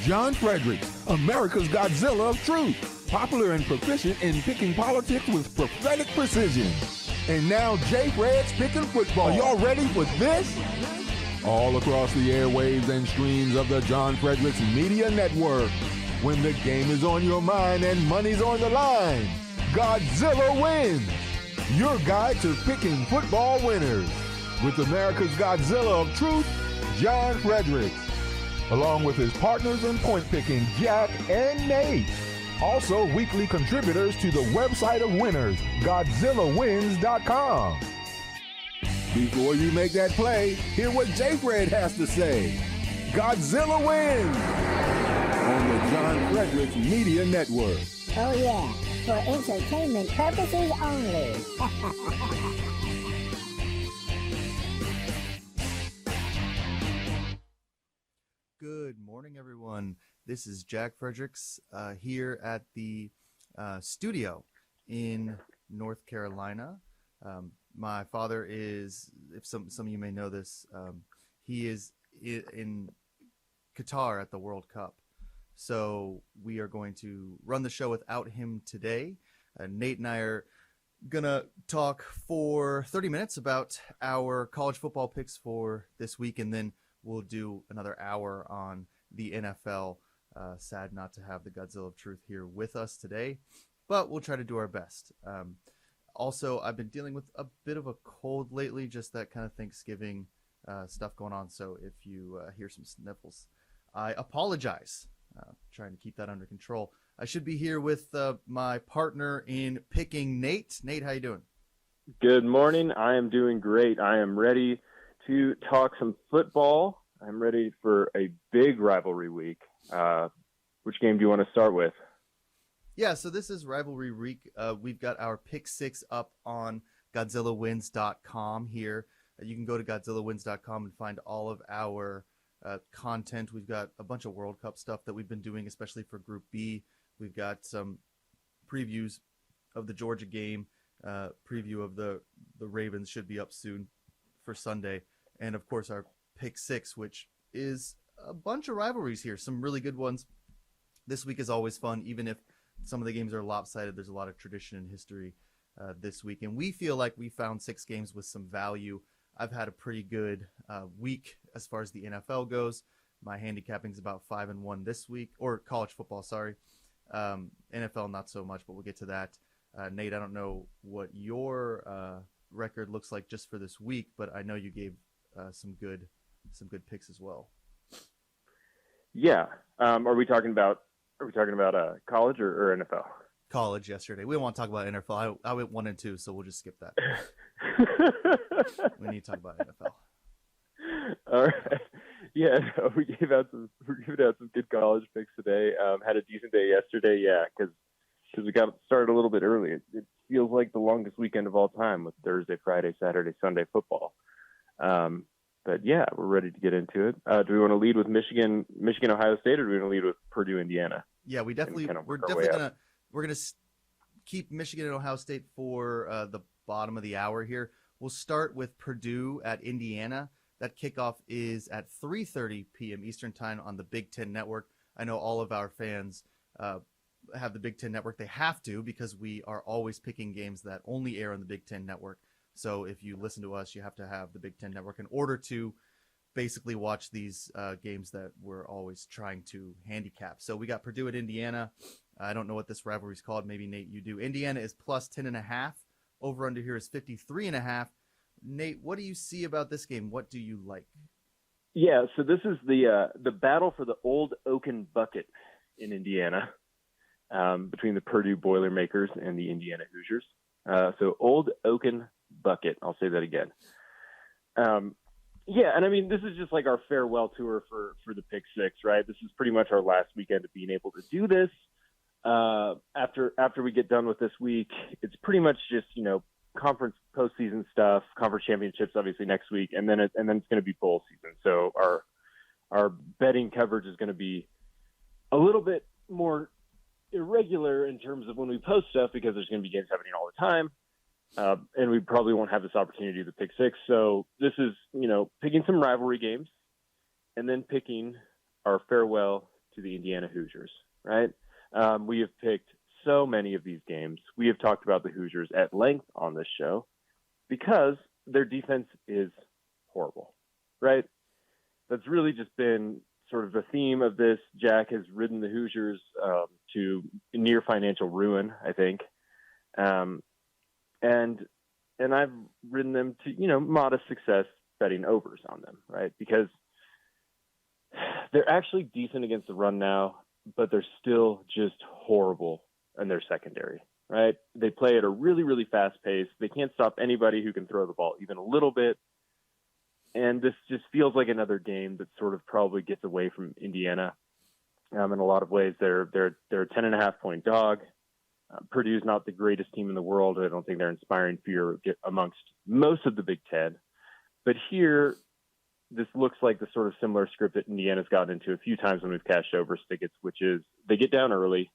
John Fredericks, America's Godzilla of truth, popular and proficient in picking politics with prophetic precision. And now Jay Fred's picking football. Y'all ready for this? All across the airwaves and streams of the John Fredericks Media Network. When the game is on your mind and money's on the line, Godzilla Wins, your guide to picking football winners. With America's Godzilla of truth, John Fredericks, along with his partners in point picking, Jack and Nate. Also weekly contributors to the website of winners, GodzillaWins.com. Before you make that play, hear what J. Fred has to say. Godzilla Wins on the John Fredericks Media Network. Oh yeah, for entertainment purposes only. Good morning, everyone. This is Jack Fredericks here at the studio in North Carolina. My father is, if some of you may know this, he is in Qatar at the World Cup. So we are going to run the show without him today. Nate and I are going to talk for 30 minutes about our college football picks for this week, and then we'll do another hour on the NFL. Sad not to have the Godzilla of Truth here with us today, but we'll try to do our best. Also, I've been dealing with a bit of a cold lately, just that kind of Thanksgiving stuff going on. So if you hear some sniffles, I apologize. Trying to keep that under control. I should be here with my partner in picking, Nate. Nate, how you doing? Good morning. I am doing great. I am ready to talk some football. I'm ready for a big rivalry week. Which game do you want to start with? Yeah, so this is rivalry week. We've got our pick six up on GodzillaWins.com here. You can go to GodzillaWins.com and find all of our content. We've got a bunch of World Cup stuff that we've been doing, especially for Group B. We've got some previews of the Georgia game. Preview of the Ravens should be up soon for Sunday. And, of course, our pick six, which is a bunch of rivalries here. Some really good ones. This week is always fun, even if some of the games are lopsided. There's a lot of tradition and history this week. And we feel like we found 6 games with some value. I've had a pretty good week as far as the NFL goes. My handicapping is about 5-1 this week, or college football, sorry. NFL, not so much, but we'll get to that. Nate, I don't know what your record looks like just for this week, but I know you gave some good picks as well. Yeah. Are we talking about college or NFL? College yesterday. We don't want to talk about NFL. I went 1-2, so we'll just skip that. We need to talk about NFL. All right. Yeah, no, we're giving out some good college picks today. Had a decent day yesterday, yeah, because we got started a little bit early. It feels like the longest weekend of all time with Thursday, Friday, Saturday, Sunday football. But yeah, we're ready to get into it. Do we want to lead with Michigan, Ohio State, or do we want to lead with Purdue, Indiana? Yeah, we're definitely gonna keep Michigan and Ohio State for the bottom of the hour here. We'll start with Purdue at Indiana. That kickoff is at 3:30 p.m. Eastern Time on the Big Ten Network. I know all of our fans have the Big Ten Network. They have to, because we are always picking games that only air on the Big Ten Network. So if you listen to us, you have to have the Big Ten Network in order to basically watch these games that we're always trying to handicap. So we got Purdue at Indiana. I don't know what this rivalry is called. Maybe, Nate, you do. Indiana is plus 10.5. Over under here is 53.5. Nate, what do you see about this game? What do you like? Yeah, so this is the battle for the Old Oaken Bucket in Indiana between the Purdue Boilermakers and the Indiana Hoosiers. So Old Oaken Bucket. I'll say that again. Yeah, and I mean, this is just like our farewell tour for the Pick Six, right? This is pretty much our last weekend of being able to do this. After we get done with this week, it's pretty much just, conference postseason stuff, conference championships, obviously next week, and then it's going to be bowl season. So our betting coverage is going to be a little bit more irregular in terms of when we post stuff, because there's going to be games happening all the time. And we probably won't have this opportunity to pick six. So this is, picking some rivalry games and then picking our farewell to the Indiana Hoosiers, right? We have picked so many of these games. We have talked about the Hoosiers at length on this show because their defense is horrible, right? That's really just been sort of the theme of this. Jack has ridden the Hoosiers to near financial ruin, I think. And I've ridden them to, modest success betting overs on them, right? Because they're actually decent against the run now, but they're still just horrible in their secondary, right? They play at a really, really fast pace. They can't stop anybody who can throw the ball even a little bit. And this just feels like another game that sort of probably gets away from Indiana. In a lot of ways, they're a 10.5-point dog. Purdue's not the greatest team in the world. I don't think they're inspiring fear amongst most of the Big Ten. But here, this looks like the sort of similar script that Indiana's gotten into a few times when we've cashed over tickets, which is they get down early.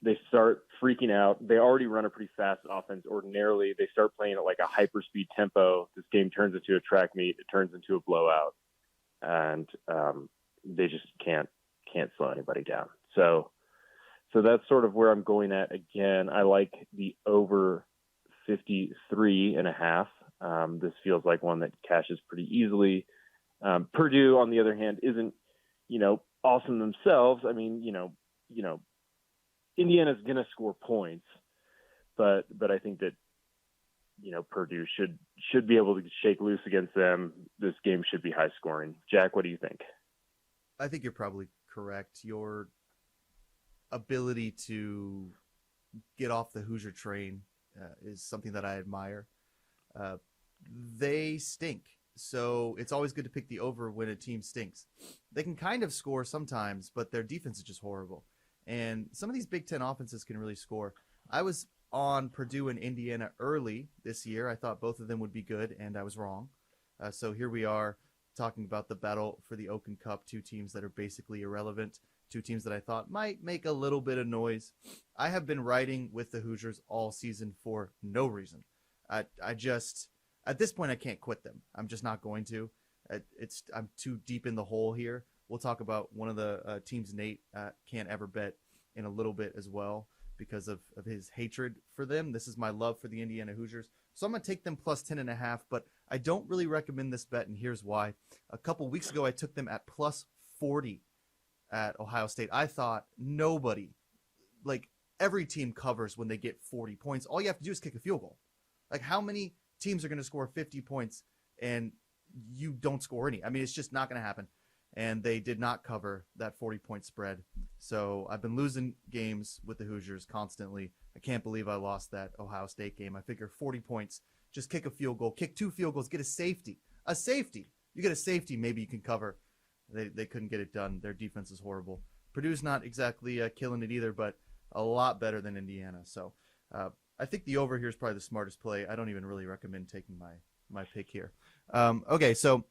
They start freaking out. They already run a pretty fast offense ordinarily. They start playing at like a hyperspeed tempo. This game turns into a track meet. It turns into a blowout. And they just can't slow anybody down. So that's sort of where I'm going at. Again, I like the over 53.5. This feels like one that cashes pretty easily. Purdue, on the other hand, isn't, awesome themselves. I mean, Indiana's going to score points, but I think that, Purdue should be able to shake loose against them. This game should be high scoring. Jack, what do you think? I think you're probably correct. Your ability to get off the Hoosier train is something that I admire. They stink, so it's always good to pick the over when a team stinks. They can kind of score sometimes, but their defense is just horrible. And some of these Big Ten offenses can really score. I was on Purdue and Indiana early this year. I thought both of them would be good, and I was wrong. So here we are talking about the battle for the Oaken Cup, two teams that are basically irrelevant, two teams that I thought might make a little bit of noise. I have been riding with the Hoosiers all season for no reason. I just, at this point, I can't quit them. I'm just not going to. I'm too deep in the hole here. We'll talk about one of the teams Nate can't ever bet in a little bit as well because of his hatred for them. This is my love for the Indiana Hoosiers. So I'm going to take them plus 10.5, but I don't really recommend this bet, and here's why. A couple weeks ago, I took them at plus 40 at Ohio State. I thought nobody, like every team covers when they get 40 points. All you have to do is kick a field goal. Like how many teams are going to score 50 points and you don't score any? I mean, it's just not going to happen. And they did not cover that 40-point spread. So I've been losing games with the Hoosiers constantly. I can't believe I lost that Ohio State game. I figure 40 points, just kick a field goal, kick 2 field goals, get a safety. A safety. You get a safety, maybe you can cover. They couldn't get it done. Their defense is horrible. Purdue's not exactly killing it either, but a lot better than Indiana. So I think the over here is probably the smartest play. I don't even really recommend taking my pick here. Okay, so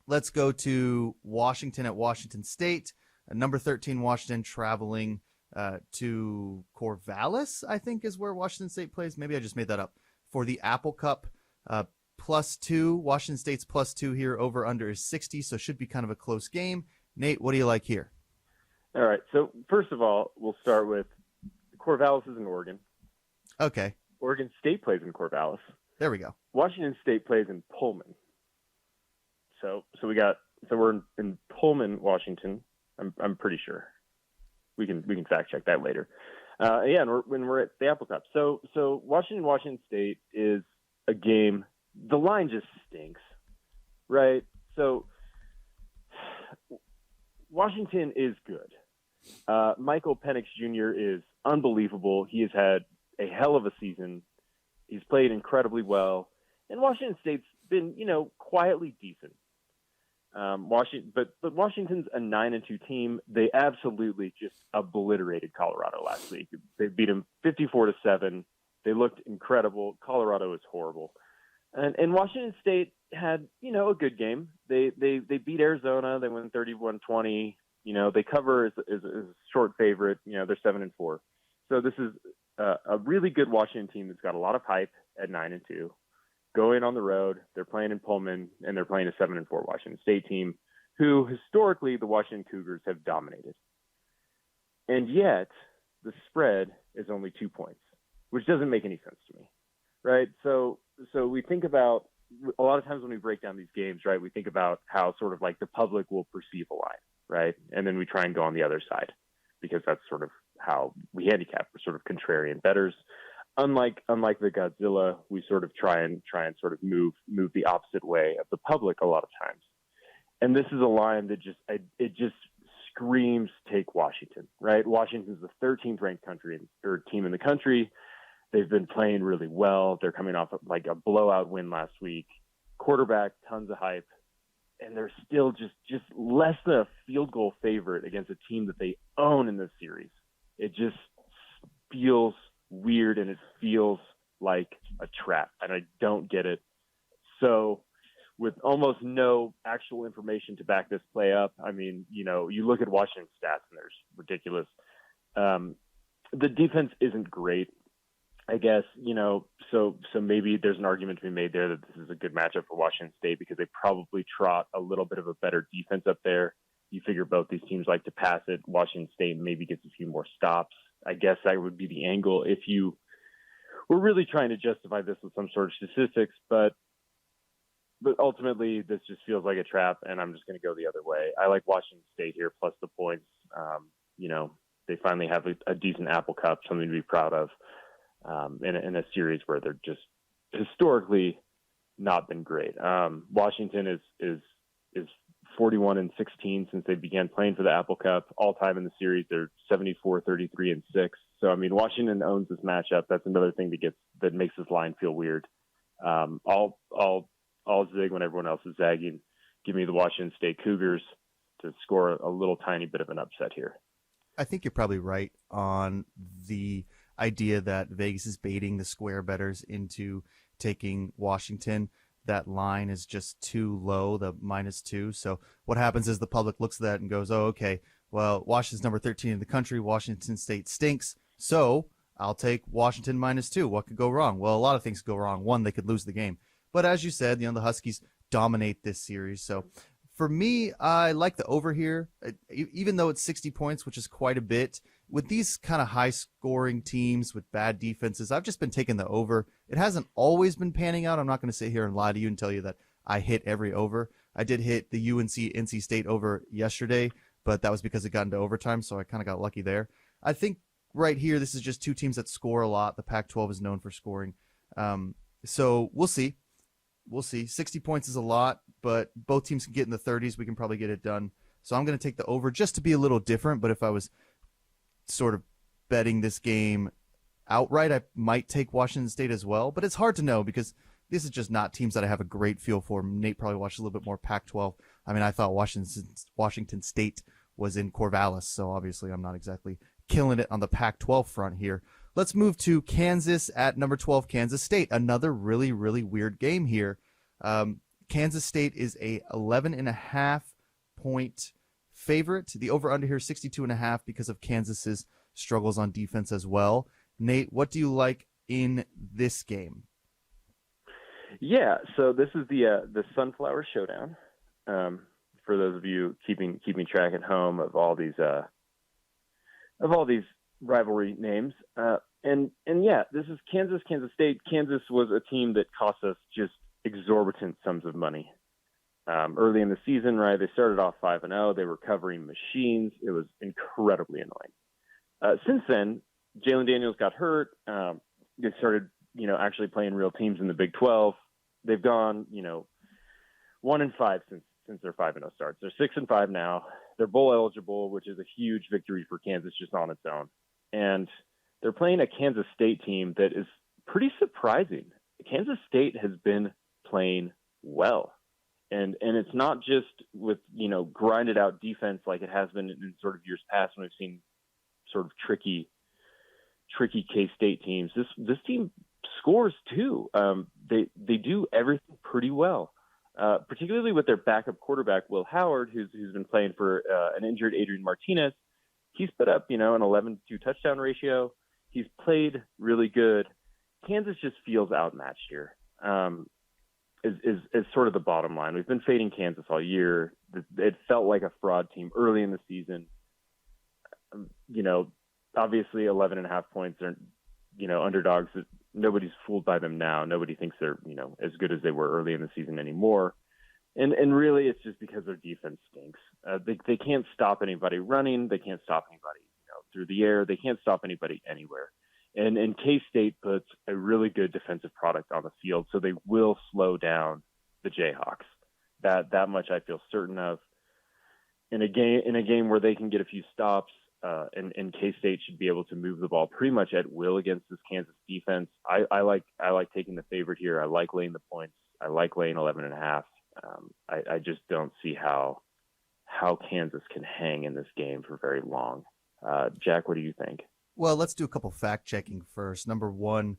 let's go to Washington at Washington State. Number 13, Washington traveling to Corvallis, I think is where Washington State plays. Maybe I just made that up. For the Apple Cup, +2. Washington State's +2 here. Over under is 60, so should be kind of a close game. Nate, what do you like here? All right, so first of all, we'll start with Corvallis is in Oregon. Okay. Oregon State plays in Corvallis. There we go. Washington State plays in Pullman. So we're in Pullman, Washington. I'm pretty sure. We can fact check that later. And we're at the Apple Cup. So Washington State is a game. The line just stinks, right? So Washington is good. Michael Penix Jr. is unbelievable. He has had a hell of a season. He's played incredibly well, and Washington State's been, quietly decent. But Washington's a 9-2 team. They absolutely just obliterated Colorado last week. They beat them 54-7. They looked incredible. Colorado is horrible, and Washington State had a good game. They beat Arizona. They won 31-20. They cover as a short favorite. They're 7-4. So this is a really good Washington team that's got a lot of hype at 9-2. Going on the road, they're playing in Pullman, and they're playing a 7-4 Washington State team who historically the Washington Cougars have dominated. And yet the spread is only 2 points, which doesn't make any sense to me, right? So we think about, a lot of times when we break down these games, right, we think about how sort of like the public will perceive a line, right? And then we try and go on the other side because that's sort of how we handicap. We're sort of contrarian bettors. Unlike the Godzilla, we sort of try and sort of move the opposite way of the public a lot of times. And this is a line that just screams take Washington, right? Washington's the 13th ranked team in the country. They've been playing really well. They're coming off of like a blowout win last week. Quarterback, tons of hype. And they're still just less than a field goal favorite against a team that they own in this series. It just feels weird and it feels like a trap. And I don't get it. So with almost no actual information to back this play up, I mean, you look at Washington's stats and there's ridiculous. The defense isn't great. I guess, so maybe there's an argument to be made there that this is a good matchup for Washington State because they probably trot a little bit of a better defense up there. You figure both these teams like to pass it. Washington State maybe gets a few more stops. I guess that would be the angle if you were really trying to justify this with some sort of statistics, but ultimately this just feels like a trap and I'm just going to go the other way. I like Washington State here plus the points. They finally have a decent Apple Cup, something to be proud of. In a series where they're just historically not been great. Washington is 41-16 since they began playing for the Apple Cup. All time in the series, they're 74-33-6. So I mean, Washington owns this matchup. That's another thing that makes this line feel weird. I'll zig when everyone else is zagging. Give me the Washington State Cougars to score a little tiny bit of an upset here. I think you're probably right on the idea that Vegas is baiting the square bettors into taking Washington. That line is just too low, the -2. So what happens is the public looks at that and goes, oh, okay, well, Washington's number 13 in the country. Washington State stinks. So I'll take Washington -2. What could go wrong? Well, a lot of things go wrong. One, they could lose the game. But as you said, the Huskies dominate this series. So for me, I like the over here, even though it's 60 points, which is quite a bit. With these kind of high-scoring teams with bad defenses, I've just been taking the over. It hasn't always been panning out. I'm not going to sit here and lie to you and tell you that I hit every over. I did hit the UNC-NC State over yesterday, but that was because it got into overtime, so I kind of got lucky there. I think right here, this is just two teams that score a lot. The Pac-12 is known for scoring. So we'll see. 60 points is a lot, but both teams can get in the 30s. We can probably get it done. So I'm going to take the over just to be a little different, but if I was sort of betting this game outright, I might take Washington State as well, but it's hard to know because this is just not teams that I have a great feel for. Nate probably watched a little bit more Pac-12. I mean, I thought Washington State was in Corvallis, so obviously I'm not exactly killing it on the Pac-12 front here. Let's move to Kansas at number 12, Kansas State. Another really, really weird game here. Kansas State is a 11.5 point favorite. The over-under here is 62.5 because of Kansas's struggles on defense as well. Nate, what do you like in this game? Yeah, so this is the Sunflower Showdown. For those of you keeping track at home of all these rivalry names, and yeah, this is Kansas State. Kansas was a team that cost us just exorbitant sums of money. Early in the season, right? They started off 5-0. They were covering machines. It was incredibly annoying. Since then, Jalen Daniels got hurt. They started, actually playing real teams in the Big 12. They've gone, 1-5 since their 5-0 starts. They're 6-5 now. They're bowl eligible, which is a huge victory for Kansas just on its own. And they're playing a Kansas State team that is pretty surprising. Kansas State has been playing well. And it's not just with, grinded out defense like it has been in sort of years past when we've seen sort of tricky K-State teams. This team scores too. They do everything pretty well, particularly with their backup quarterback, Will Howard, who's been playing for an injured Adrian Martinez. He's put up, an 11-2 touchdown ratio. He's played really good. Kansas just feels outmatched here. is sort of the bottom line. We've been fading Kansas all year. It felt like a fraud team early in the season. Obviously 11.5 points are, underdogs. Nobody's fooled by them now. Nobody thinks they're, as good as they were early in the season anymore. And really it's just because their defense stinks. They can't stop anybody running. They can't stop anybody, through the air. They can't stop anybody anywhere. And K-State puts a really good defensive product on the field, so they will slow down the Jayhawks. That much I feel certain of. In a game where they can get a few stops, and K-State should be able to move the ball pretty much at will against this Kansas defense. I like taking the favorite here. I like laying the points. I like laying 11.5. I just don't see how Kansas can hang in this game for very long. Jack, what do you think? Well, let's do a couple fact checking first. Number one,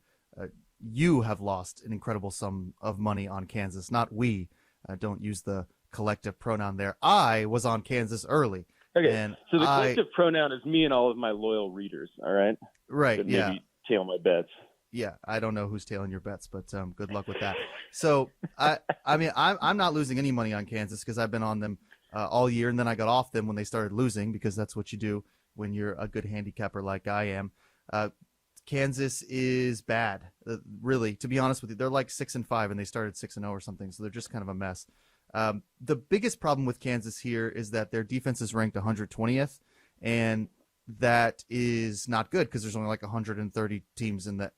you have lost an incredible sum of money on Kansas, not we. Don't use the collective pronoun there. I was on Kansas early. Okay, and so the collective pronoun is me and all of my loyal readers, all right? Right, that yeah. Maybe tail my bets. Yeah, I don't know who's tailing your bets, but good luck with that. So, I'm not losing any money on Kansas because I've been on them all year, and then I got off them when they started losing because that's what you do when you're a good handicapper like I am. Kansas is bad, really. To be honest with you, they're like 6-5, and they started 6-0 or something, so they're just kind of a mess. The biggest problem with Kansas here is that their defense is ranked 120th, and that is not good because there's only like 130 teams in the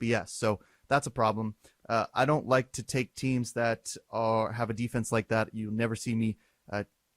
FBS, so that's a problem. I don't like to take teams that have a defense like that. You'll never see me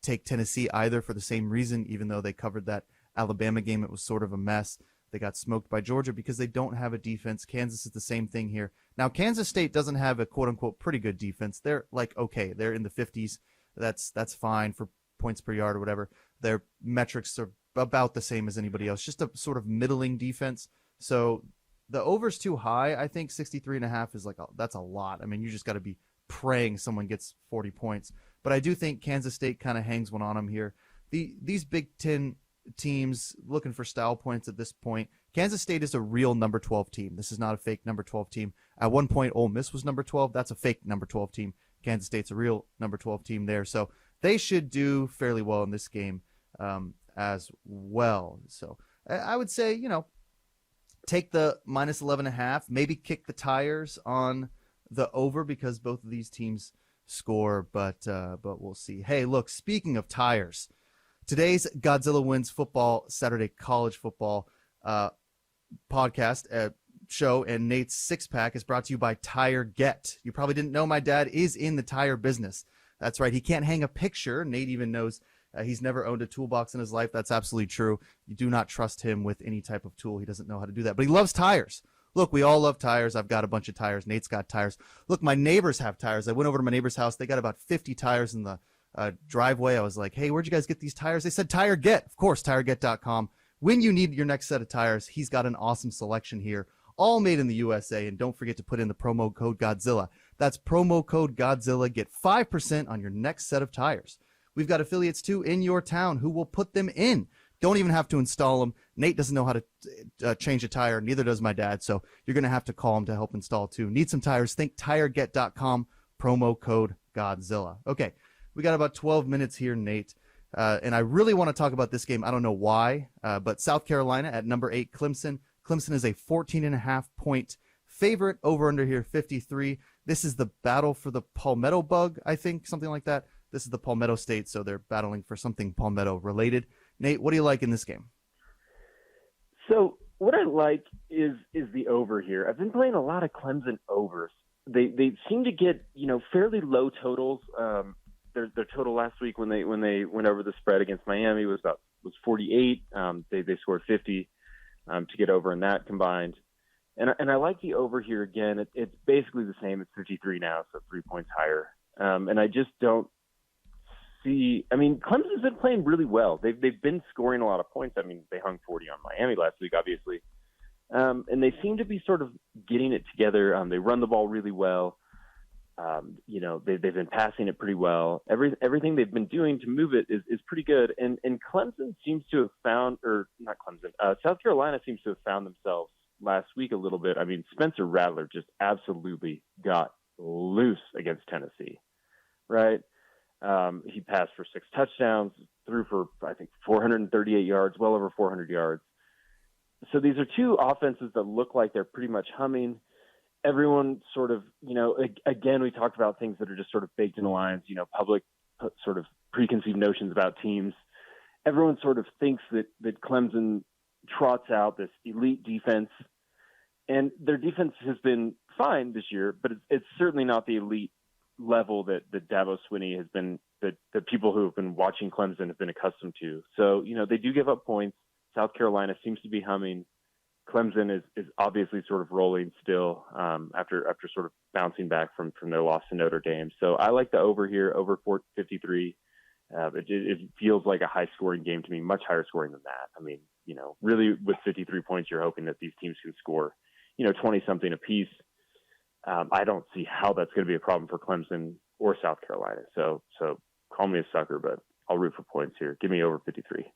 take Tennessee either for the same reason, even though they covered that Alabama game. It was sort of a mess. They got smoked by Georgia because they don't have a defense. Kansas is the same thing here. Now, Kansas State doesn't have a quote-unquote pretty good defense. They're like, okay, they're in the 50s. That's fine for points per yard or whatever. Their metrics are about the same as anybody else, just a sort of middling defense. So the over's too high. I think 63.5 is that's a lot. I mean, you just got to be praying someone gets 40 points. But I do think Kansas State kind of hangs one on them here. These Big Ten teams looking for style points at this point. Kansas State is a real number 12 team. This is not a fake number 12 team. At one point, Ole Miss was number 12. That's a fake number 12 team. Kansas State's a real number 12 team there. So they should do fairly well in this game as well. So I would say, take the minus 11.5, maybe kick the tires on the over because both of these teams score, but we'll see. Hey, look, speaking of tires, today's Godzilla Wins Football Saturday College Football podcast show and Nate's six-pack is brought to you by Tire Get. You probably didn't know my dad is in the tire business. That's right. He can't hang a picture. Nate even knows he's never owned a toolbox in his life. That's absolutely true. You do not trust him with any type of tool. He doesn't know how to do that, but he loves tires. Look, we all love tires. I've got a bunch of tires. Nate's got tires. Look, my neighbors have tires. I went over to my neighbor's house. They got about 50 tires in the driveway. I was like, hey, where'd you guys get these tires? They said Tire Get. Of course, tireget.com. When you need your next set of tires, he's got an awesome selection here, all made in the USA. And don't forget to put in the promo code Godzilla. That's promo code Godzilla. Get 5% on your next set of tires. We've got affiliates, too, in your town who will put them in. Don't even have to install them. Nate doesn't know how to change a tire. Neither does my dad. So you're going to have to call him to help install, too. Need some tires? Think tireget.com, promo code Godzilla. Okay, we got about 12 minutes here, Nate. And I really want to talk about this game. I don't know why, but South Carolina at number 8, Clemson. Clemson is a 14.5-point favorite. Over under here, 53. This is the battle for the Palmetto bug, I think, something like that. This is the Palmetto State, so they're battling for something Palmetto related. Nate, what do you like in this game? So what I like is the over here. I've been playing a lot of Clemson overs. They seem to get fairly low totals. Their total last week when they went over the spread against Miami was 48. They scored 50 to get over in that combined. And I like the over here again. It's basically the same. It's 53 now, so 3 points higher. And I just don't see. I mean, Clemson's been playing really well. They've been scoring a lot of points. I mean, they hung 40 on Miami last week, obviously. And they seem to be sort of getting it together. They run the ball really well. They've been passing it pretty well. Everything they've been doing to move it is pretty good. And Clemson seems to have found, or not Clemson, South Carolina seems to have found themselves last week a little bit. I mean, Spencer Rattler just absolutely got loose against Tennessee, right? He passed for 6 touchdowns, threw for, I think, 438 yards, well over 400 yards. So these are two offenses that look like they're pretty much humming. Everyone sort of, again, we talked about things that are just sort of baked in the lines, public sort of preconceived notions about teams. Everyone sort of thinks that Clemson trots out this elite defense, and their defense has been fine this year, but it's certainly not the elite level that Dabo Swinney has been, that people who have been watching Clemson have been accustomed to. So, they do give up points. South Carolina seems to be humming. Clemson is obviously sort of rolling still after sort of bouncing back from their loss to Notre Dame. So I like the over here, over 453. It feels like a high-scoring game to me, much higher scoring than that. I mean, really with 53 points, you're hoping that these teams can score, 20-something apiece. I don't see how that's going to be a problem for Clemson or South Carolina. So call me a sucker, but I'll root for points here. Give me over 53.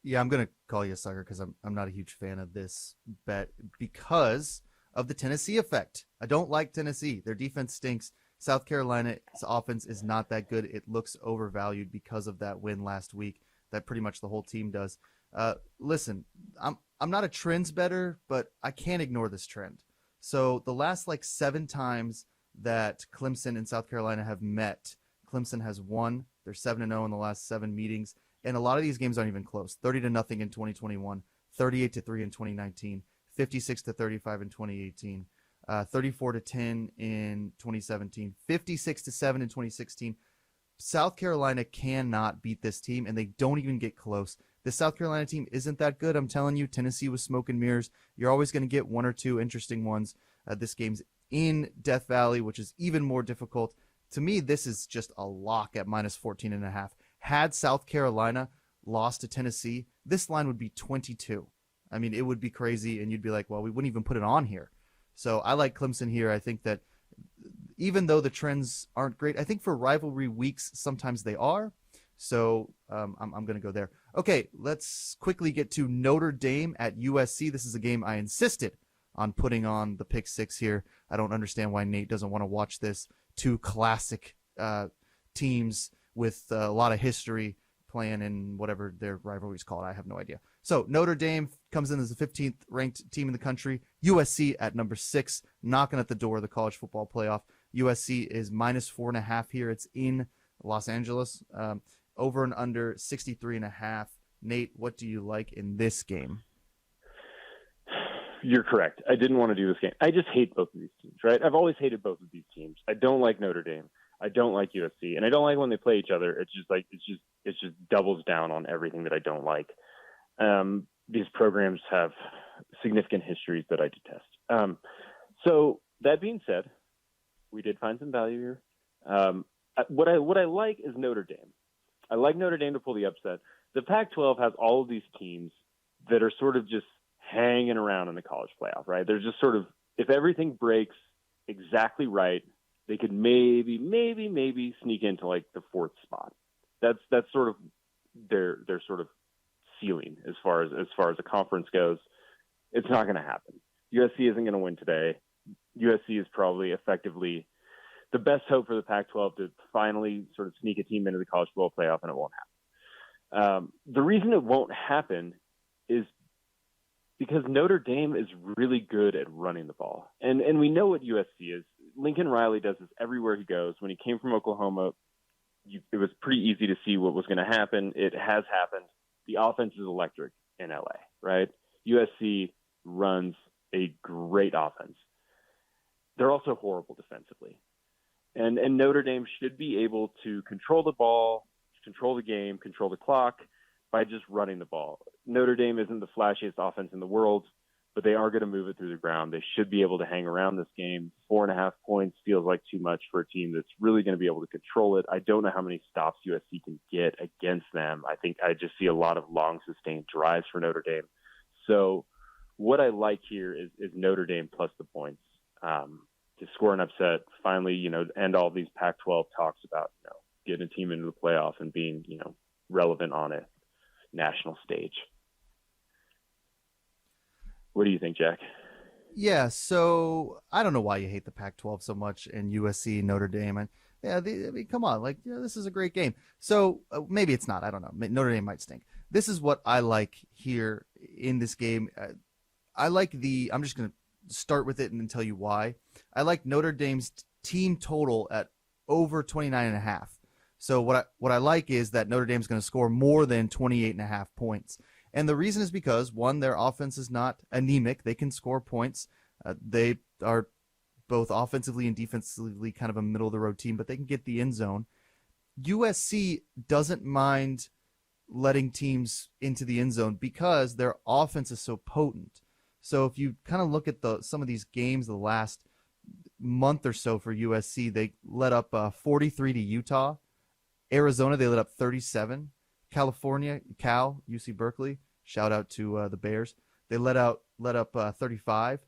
Yeah, I'm going to call you a sucker because I'm not a huge fan of this bet because of the Tennessee effect. I don't like Tennessee. Their defense stinks. South Carolina's offense is not that good. It looks overvalued because of that win last week that pretty much the whole team does. Listen, I'm not a trends better, but I can't ignore this trend. So the last 7 times that Clemson and South Carolina have met, Clemson has won. They're 7-0 in the last 7 meetings. And a lot of these games aren't even close. 30-0 in 2021, 38-3 in 2019, 56-35 in 2018, 34-10 in 2017, 56-7 in 2016. South Carolina cannot beat this team, and they don't even get close. The South Carolina team isn't that good. I'm telling you, Tennessee was smoke and mirrors. You're always going to get 1 or 2 interesting ones. This game's in Death Valley, which is even more difficult. To me, this is just a lock at minus 14.5. Had South Carolina lost to Tennessee, this line would be 22. I mean, it would be crazy, and you'd be like, well, we wouldn't even put it on here. So I like Clemson here. I think that even though the trends aren't great, I think for rivalry weeks, sometimes they are. So I'm going to go there. Okay, let's quickly get to Notre Dame at USC. This is a game I insisted on putting on the pick 6 here. I don't understand why Nate doesn't want to watch this. 2 classic teams with a lot of history playing in whatever their rivalry's called. I have no idea. So Notre Dame comes in as the 15th ranked team in the country. USC at number 6, knocking at the door of the college football playoff. USC is minus 4.5 here. It's in Los Angeles. Over and under 63.5. Nate, what do you like in this game? You're correct. I didn't want to do this game. I just hate both of these teams, right? I've always hated both of these teams. I don't like Notre Dame. I don't like USC, and I don't like when they play each other. It's just doubles down on everything that I don't like. These programs have significant histories that I detest. So that being said, we did find some value here. What I like is Notre Dame. I like Notre Dame to pull the upset. The Pac-12 has all of these teams that are sort of just hanging around in the college playoff, right? They're just sort of, if everything breaks exactly right, they could maybe sneak into the 4th spot. That's sort of their sort of ceiling as far as the conference goes. It's not going to happen. USC isn't going to win today. USC is probably effectively the best hope for the Pac-12 to finally sort of sneak a team into the college football playoff, and it won't happen. The reason it won't happen is because Notre Dame is really good at running the ball. And we know what USC is. Lincoln Riley does this everywhere he goes. When he came from Oklahoma, it was pretty easy to see what was going to happen. It has happened. The offense is electric in LA, right? USC runs a great offense. They're also horrible defensively. And Notre Dame should be able to control the ball, control the game, control the clock by just running the ball. Notre Dame isn't the flashiest offense in the world, but they are going to move it through the ground. They should be able to hang around this game. 4.5 points feels like too much for a team that's really going to be able to control it. I don't know how many stops USC can get against them. I think I just see a lot of long, sustained drives for Notre Dame. So what I like here is Notre Dame plus the points to score an upset, finally, end all these Pac-12 talks about, getting a team into the playoff and being, relevant on a national stage. What do you think, Jack? Yeah, so I don't know why you hate the Pac-12 so much and USC, Notre Dame. And I mean, come on, like this is a great game. So maybe it's not. I don't know. Notre Dame might stink. This is what I like here in this game. I'm just going to start with it and then tell you why. I like Notre Dame's team total at over 29.5. So what I like is that Notre Dame's going to score more than 28.5 points. And the reason is because, one, their offense is not anemic. They can score points. They are both offensively and defensively kind of a middle-of-the-road team, but they can get the end zone. USC doesn't mind letting teams into the end zone because their offense is so potent. So if you kind of look at some of these games the last month or so for USC, they let up 43 to Utah. Arizona, they let up 37. California, UC Berkeley, shout out to the Bears. They let up 35.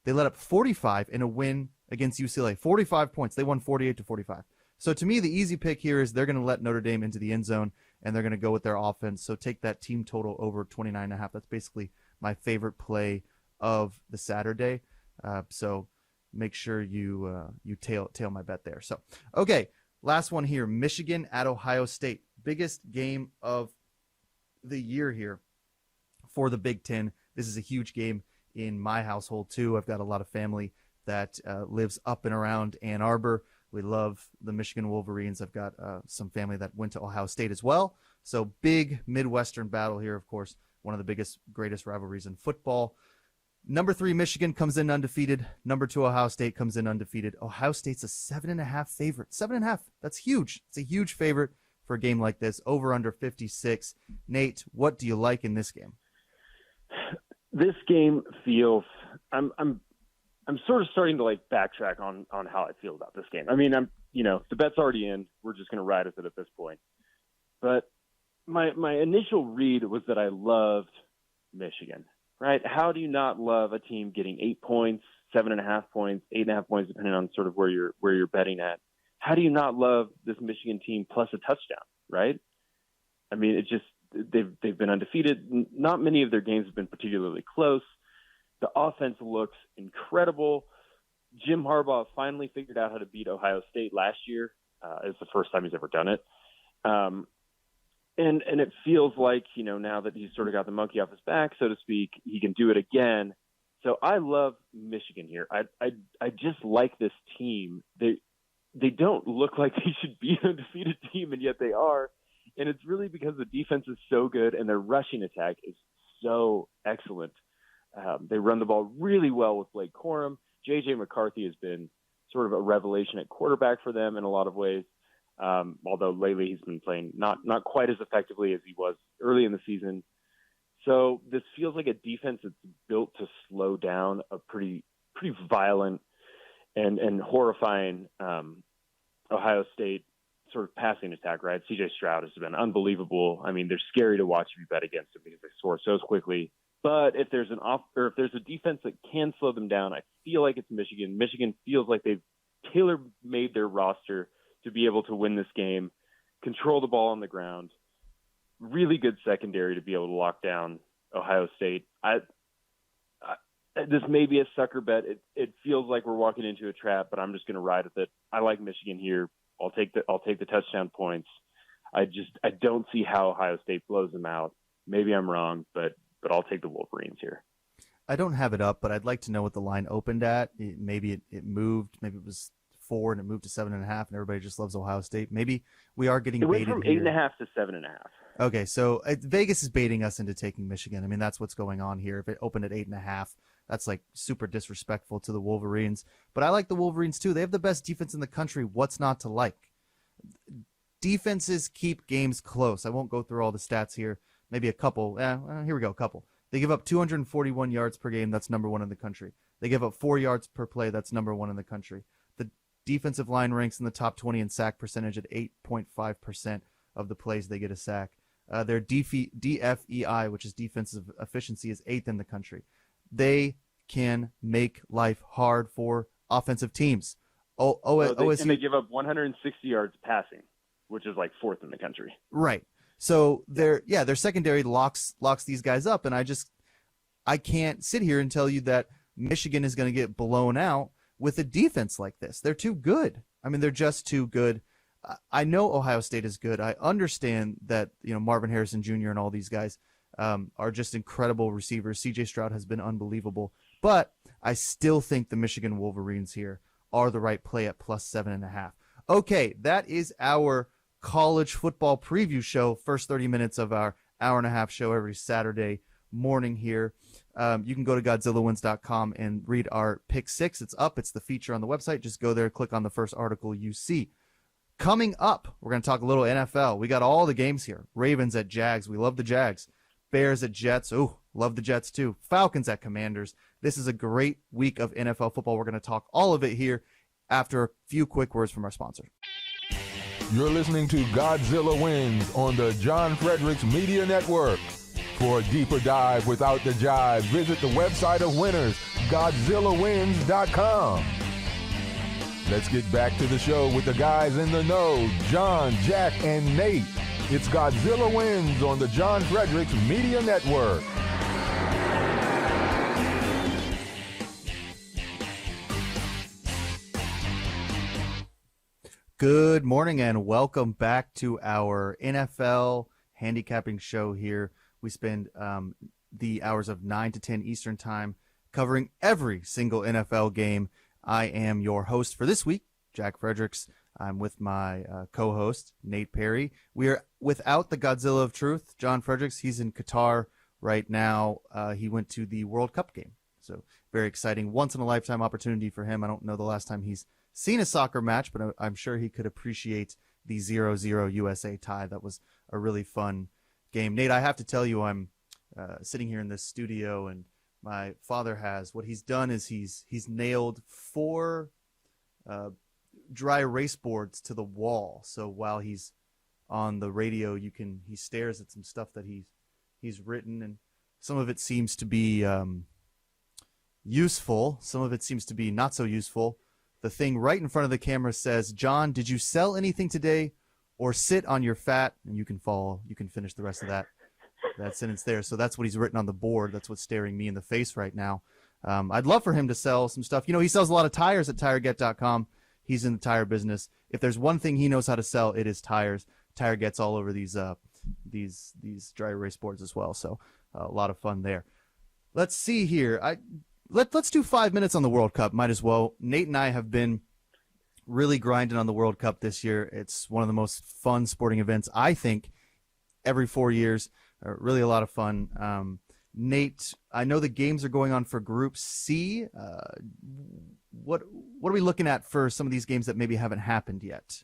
They let up 45 in a win against UCLA. 45 points. They won 48 to 45. So to me, the easy pick here is they're going to let Notre Dame into the end zone, and they're going to go with their offense. So take that team total over 29.5. That's basically my favorite play of the Saturday. So make sure you tail my bet there. So, okay, last one here, Michigan at Ohio State. Biggest game of the year here for the Big Ten. This is a huge game in my household too. I've got a lot of family that lives up and around Ann Arbor. We love the Michigan Wolverines. I've got some family that went to Ohio State as well. So big Midwestern battle here, of course, one of the biggest, greatest rivalries in football. Number 3, Michigan comes in undefeated. Number 2, Ohio State comes in undefeated. Ohio State's a 7.5 favorite. 7.5. That's huge. It's a huge favorite for a game like this. Over under 56. Nate, what do you like in this game? This game feels I'm sort of starting to like backtrack on how I feel about this game. I mean, the bet's already in. We're just going to ride with it at this point. But my initial read was that I loved Michigan, right? How do you not love a team getting 8 points, 7.5 points, 8.5 points, depending on sort of where you're betting at? How do you not love this Michigan team plus a touchdown, right? I mean, it just they've been undefeated. Not many of their games have been particularly close. The offense looks incredible. Jim Harbaugh finally figured out how to beat Ohio State last year. It's the first time he's ever done it. And it feels like, now that he's sort of got the monkey off his back, so to speak, he can do it again. So I love Michigan here. I just like this team. They don't look like they should be an undefeated team, and yet they are. And it's really because the defense is so good and their rushing attack is so excellent. They run the ball really well with Blake Corum. J.J. McCarthy has been sort of a revelation at quarterback for them in a lot of ways, although lately he's been playing not quite as effectively as he was early in the season. So this feels like a defense that's built to slow down a pretty violent and horrifying Ohio State sort of passing attack, right? C.J. Stroud has been unbelievable. I mean, they're scary to watch if you bet against them because they score so quickly. But if there's if there's a defense that can slow them down, I feel like it's Michigan. Michigan feels like they've tailor-made their roster to be able to win this game, control the ball on the ground, really good secondary to be able to lock down Ohio State. This may be a sucker bet. It feels like we're walking into a trap, but I'm just going to ride with it. I like Michigan here. I'll take the touchdown points. I don't see how Ohio State blows them out. Maybe I'm wrong, but I'll take the Wolverines here. I don't have it up, but I'd like to know what the line opened at. Maybe it moved. Maybe it was 4 and it moved to 7.5, and everybody just loves Ohio State. Maybe we are getting baited. It went from 8.5 to 7.5. Okay, so Vegas is baiting us into taking Michigan. I mean, that's what's going on here. If it opened at 8.5, that's like super disrespectful to the Wolverines. But I like the Wolverines too. They have the best defense in the country. What's not to like? Defenses keep games close. I won't go through all the stats here. Maybe a couple. Here we go, a couple. They give up 241 yards per game. That's number 1 in the country. They give up 4 yards per play. That's number 1 in the country. The defensive line ranks in the top 20 in sack percentage at 8.5% of the plays they get a sack. Their DFEI, which is defensive efficiency, is 8th in the country. They can make life hard for offensive teams. And they give up 160 yards passing, which is like 4th in the country. Right. So their secondary locks these guys up, and I can't sit here and tell you that Michigan is going to get blown out with a defense like this. They're too good. I mean, they're just too good. I know Ohio State is good. I understand that, Marvin Harrison Jr. and all these guys are just incredible receivers. CJ Stroud has been unbelievable, but I still think the Michigan Wolverines here are the right play at plus 7.5. Okay, that is our college football preview show. First 30 minutes of our hour-and-a-half show every Saturday morning here. You can go to GodzillaWins.com and read our Pick 6. It's up. It's the feature on the website. Just go there, click on the first article you see. Coming up, we're going to talk a little NFL. We got all the games here. Ravens at Jags. We love the Jags. Bears at Jets. Oh, love the Jets too. Falcons at Commanders. This is a great week of NFL football. We're going to talk all of it here after a few quick words from our sponsor. You're listening to Godzilla Wins on the John Fredericks Media Network. For a deeper dive without the jive, visit the website of winners, GodzillaWins.com. Let's get back to the show with the guys in the know, John, Jack, and Nate. It's Godzilla Wins on the John Fredericks Media Network. Good morning and welcome back to our NFL handicapping show here. We spend the hours of 9 to 10 Eastern time covering every single NFL game. I am your host for this week, Jack Fredericks. I'm with my co-host, Nate Perry. We are without the Godzilla of Truth, John Fredericks. He's in Qatar right now. He went to the World Cup game. So very exciting. Once-in-a-lifetime opportunity for him. I don't know the last time he's seen a soccer match, but I'm sure he could appreciate the 0-0 USA tie. That was a really fun game. Nate, I have to tell you, I'm sitting here in this studio, and my father what he's done is he's nailed 4 dry erase boards to the wall. So while he's on the radio, he stares at some stuff that he's written, and some of it seems to be useful. Some of it seems to be not so useful. The thing right in front of the camera says, "John, did you sell anything today, or sit on your fat?" And you can finish the rest of that sentence there. So that's what he's written on the board. That's what's staring me in the face right now. I'd love for him to sell some stuff. He sells a lot of tires at TireGet.com. He's in the tire business. If there's one thing he knows how to sell, it is tires. TireGet's all over these dry erase boards as well. So a lot of fun there. Let's see here. Let's do 5 minutes on the World Cup. Might as well. Nate and I have been really grinding on the World Cup this year. It's one of the most fun sporting events, I think, every 4 years. Really a lot of fun. Nate, I know the games are going on for Group C. What are we looking at for some of these games that maybe haven't happened yet?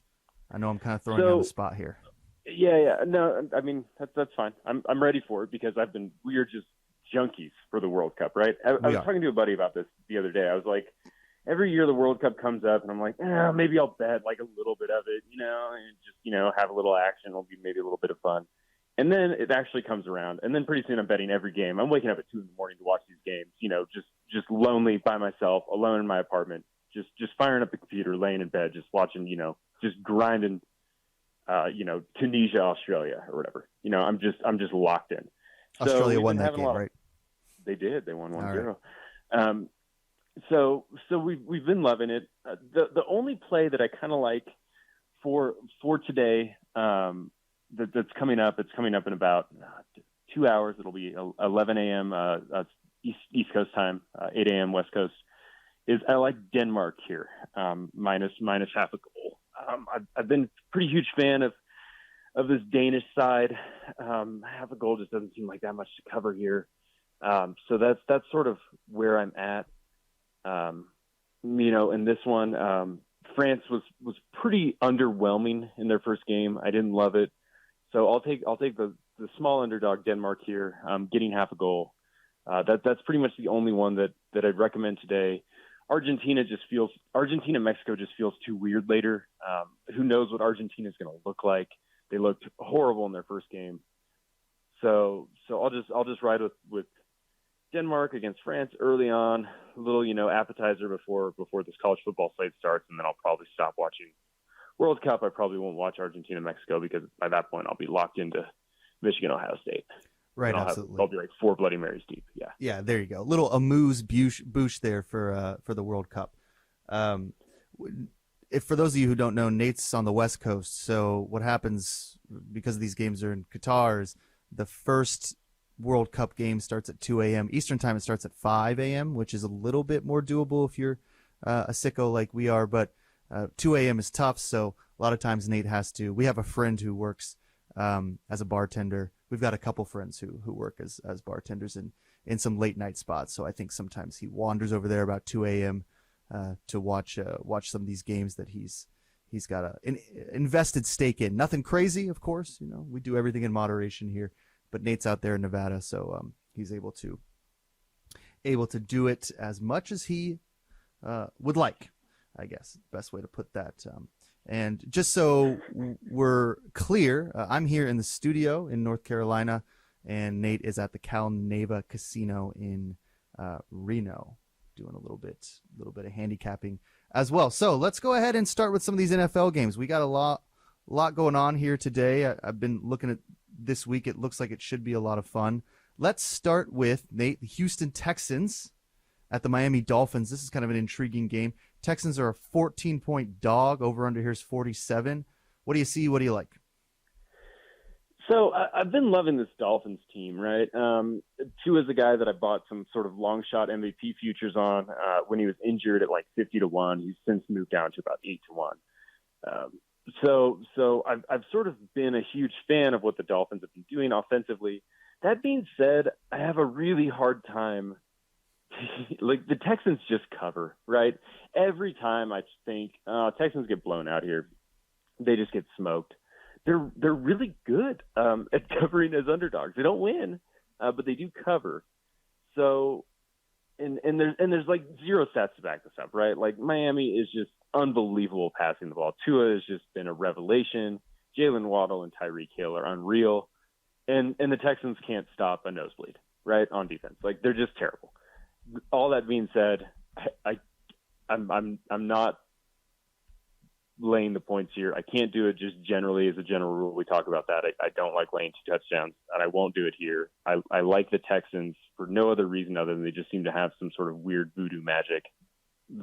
I know I'm kind of throwing you on the spot here. Yeah. No, I mean, that's fine. I'm ready for it because we are just junkies for the World Cup, right? I was talking to a buddy about this the other day. I was like, every year the World Cup comes up, and I'm like, maybe I'll bet like a little bit of it, and just, have a little action. It'll be maybe a little bit of fun. And then it actually comes around, and then pretty soon I'm betting every game. I'm waking up at 2 a.m. to watch these games, just lonely by myself, alone in my apartment, just firing up the computer, laying in bed, just watching, just grinding, Tunisia, Australia, or whatever. I'm just locked in. Australia won that game, right? They did. They won 1-0. Right. So we've been loving it. The only play that I kind of like for today, that's coming up. It's coming up in about 2 hours. It'll be 11 a.m. East Coast time, 8 a.m. West Coast. Is I like Denmark here, minus half a goal. I've been a pretty huge fan of this Danish side. Half a goal just doesn't seem like that much to cover here. So that's sort of where I'm at. In this one, France was pretty underwhelming in their first game. I didn't love it. So I'll take the small underdog Denmark here, getting half a goal. That's pretty much the only one that I'd recommend today. Argentina Mexico just feels too weird later. Who knows what Argentina is going to look like? They looked horrible in their first game. So I'll just ride with Denmark against France early on, a little appetizer before this college football slate starts, and then I'll probably stop watching World Cup. I probably won't watch Argentina Mexico because by that point I'll be locked into Michigan Ohio State. Right, and absolutely. I'll be like 4 Bloody Marys deep. Yeah. Yeah, there you go. Little amuse-bouche there for the World Cup. If for those of you who don't know, Nate's on the West Coast. So what happens because these games are in Qatar is the first World Cup game starts at 2 a.m. Eastern time. It starts at 5 a.m., which is a little bit more doable if you're a sicko like we are. But 2 a.m. is tough. So a lot of times Nate has to. We have a friend who works as a bartender. We've got a couple friends who work as bartenders in some late night spots. So I think sometimes he wanders over there about 2 a.m. To watch some of these games that he's got an invested stake in. Nothing crazy, of course. We do everything in moderation here. But Nate's out there in Nevada, so he's able to do it as much as he would like, I guess. Best way to put that. And just so we're clear, I'm here in the studio in North Carolina, and Nate is at the Cal Neva Casino in Reno, doing a little bit of handicapping as well. So let's go ahead and start with some of these NFL games. We got a lot going on here today. I've been looking at this week. It looks like it should be a lot of fun. Let's start with, Nate, the Houston Texans at the Miami Dolphins. This is kind of an intriguing game. Texans are a 14-point dog. Over under here's 47. What do you see? What do you like? So I've been loving this Dolphins team, right? Tua is a guy that I bought some sort of long shot MVP futures on when he was injured at like 50-1. He's since moved down to about 8-1. So I've sort of been a huge fan of what the Dolphins have been doing offensively. That being said, I have a really hard time. Like the Texans just cover, right? Every time I think Texans get blown out here, they just get smoked. They're really good at covering as underdogs. They don't win, but they do cover. So, and there's like zero stats to back this up, right? Like Miami is just unbelievable passing the ball. Tua has just been a revelation. Jalen Waddle and Tyreek Hill are unreal, and the Texans can't stop a nosebleed, right, on defense. Like they're just terrible. All that being said, I'm not laying the points here. I can't do it just generally as a general rule. We talk about that. I don't like laying 2 touchdowns, and I won't do it here. I like the Texans for no other reason other than they just seem to have some sort of weird voodoo magic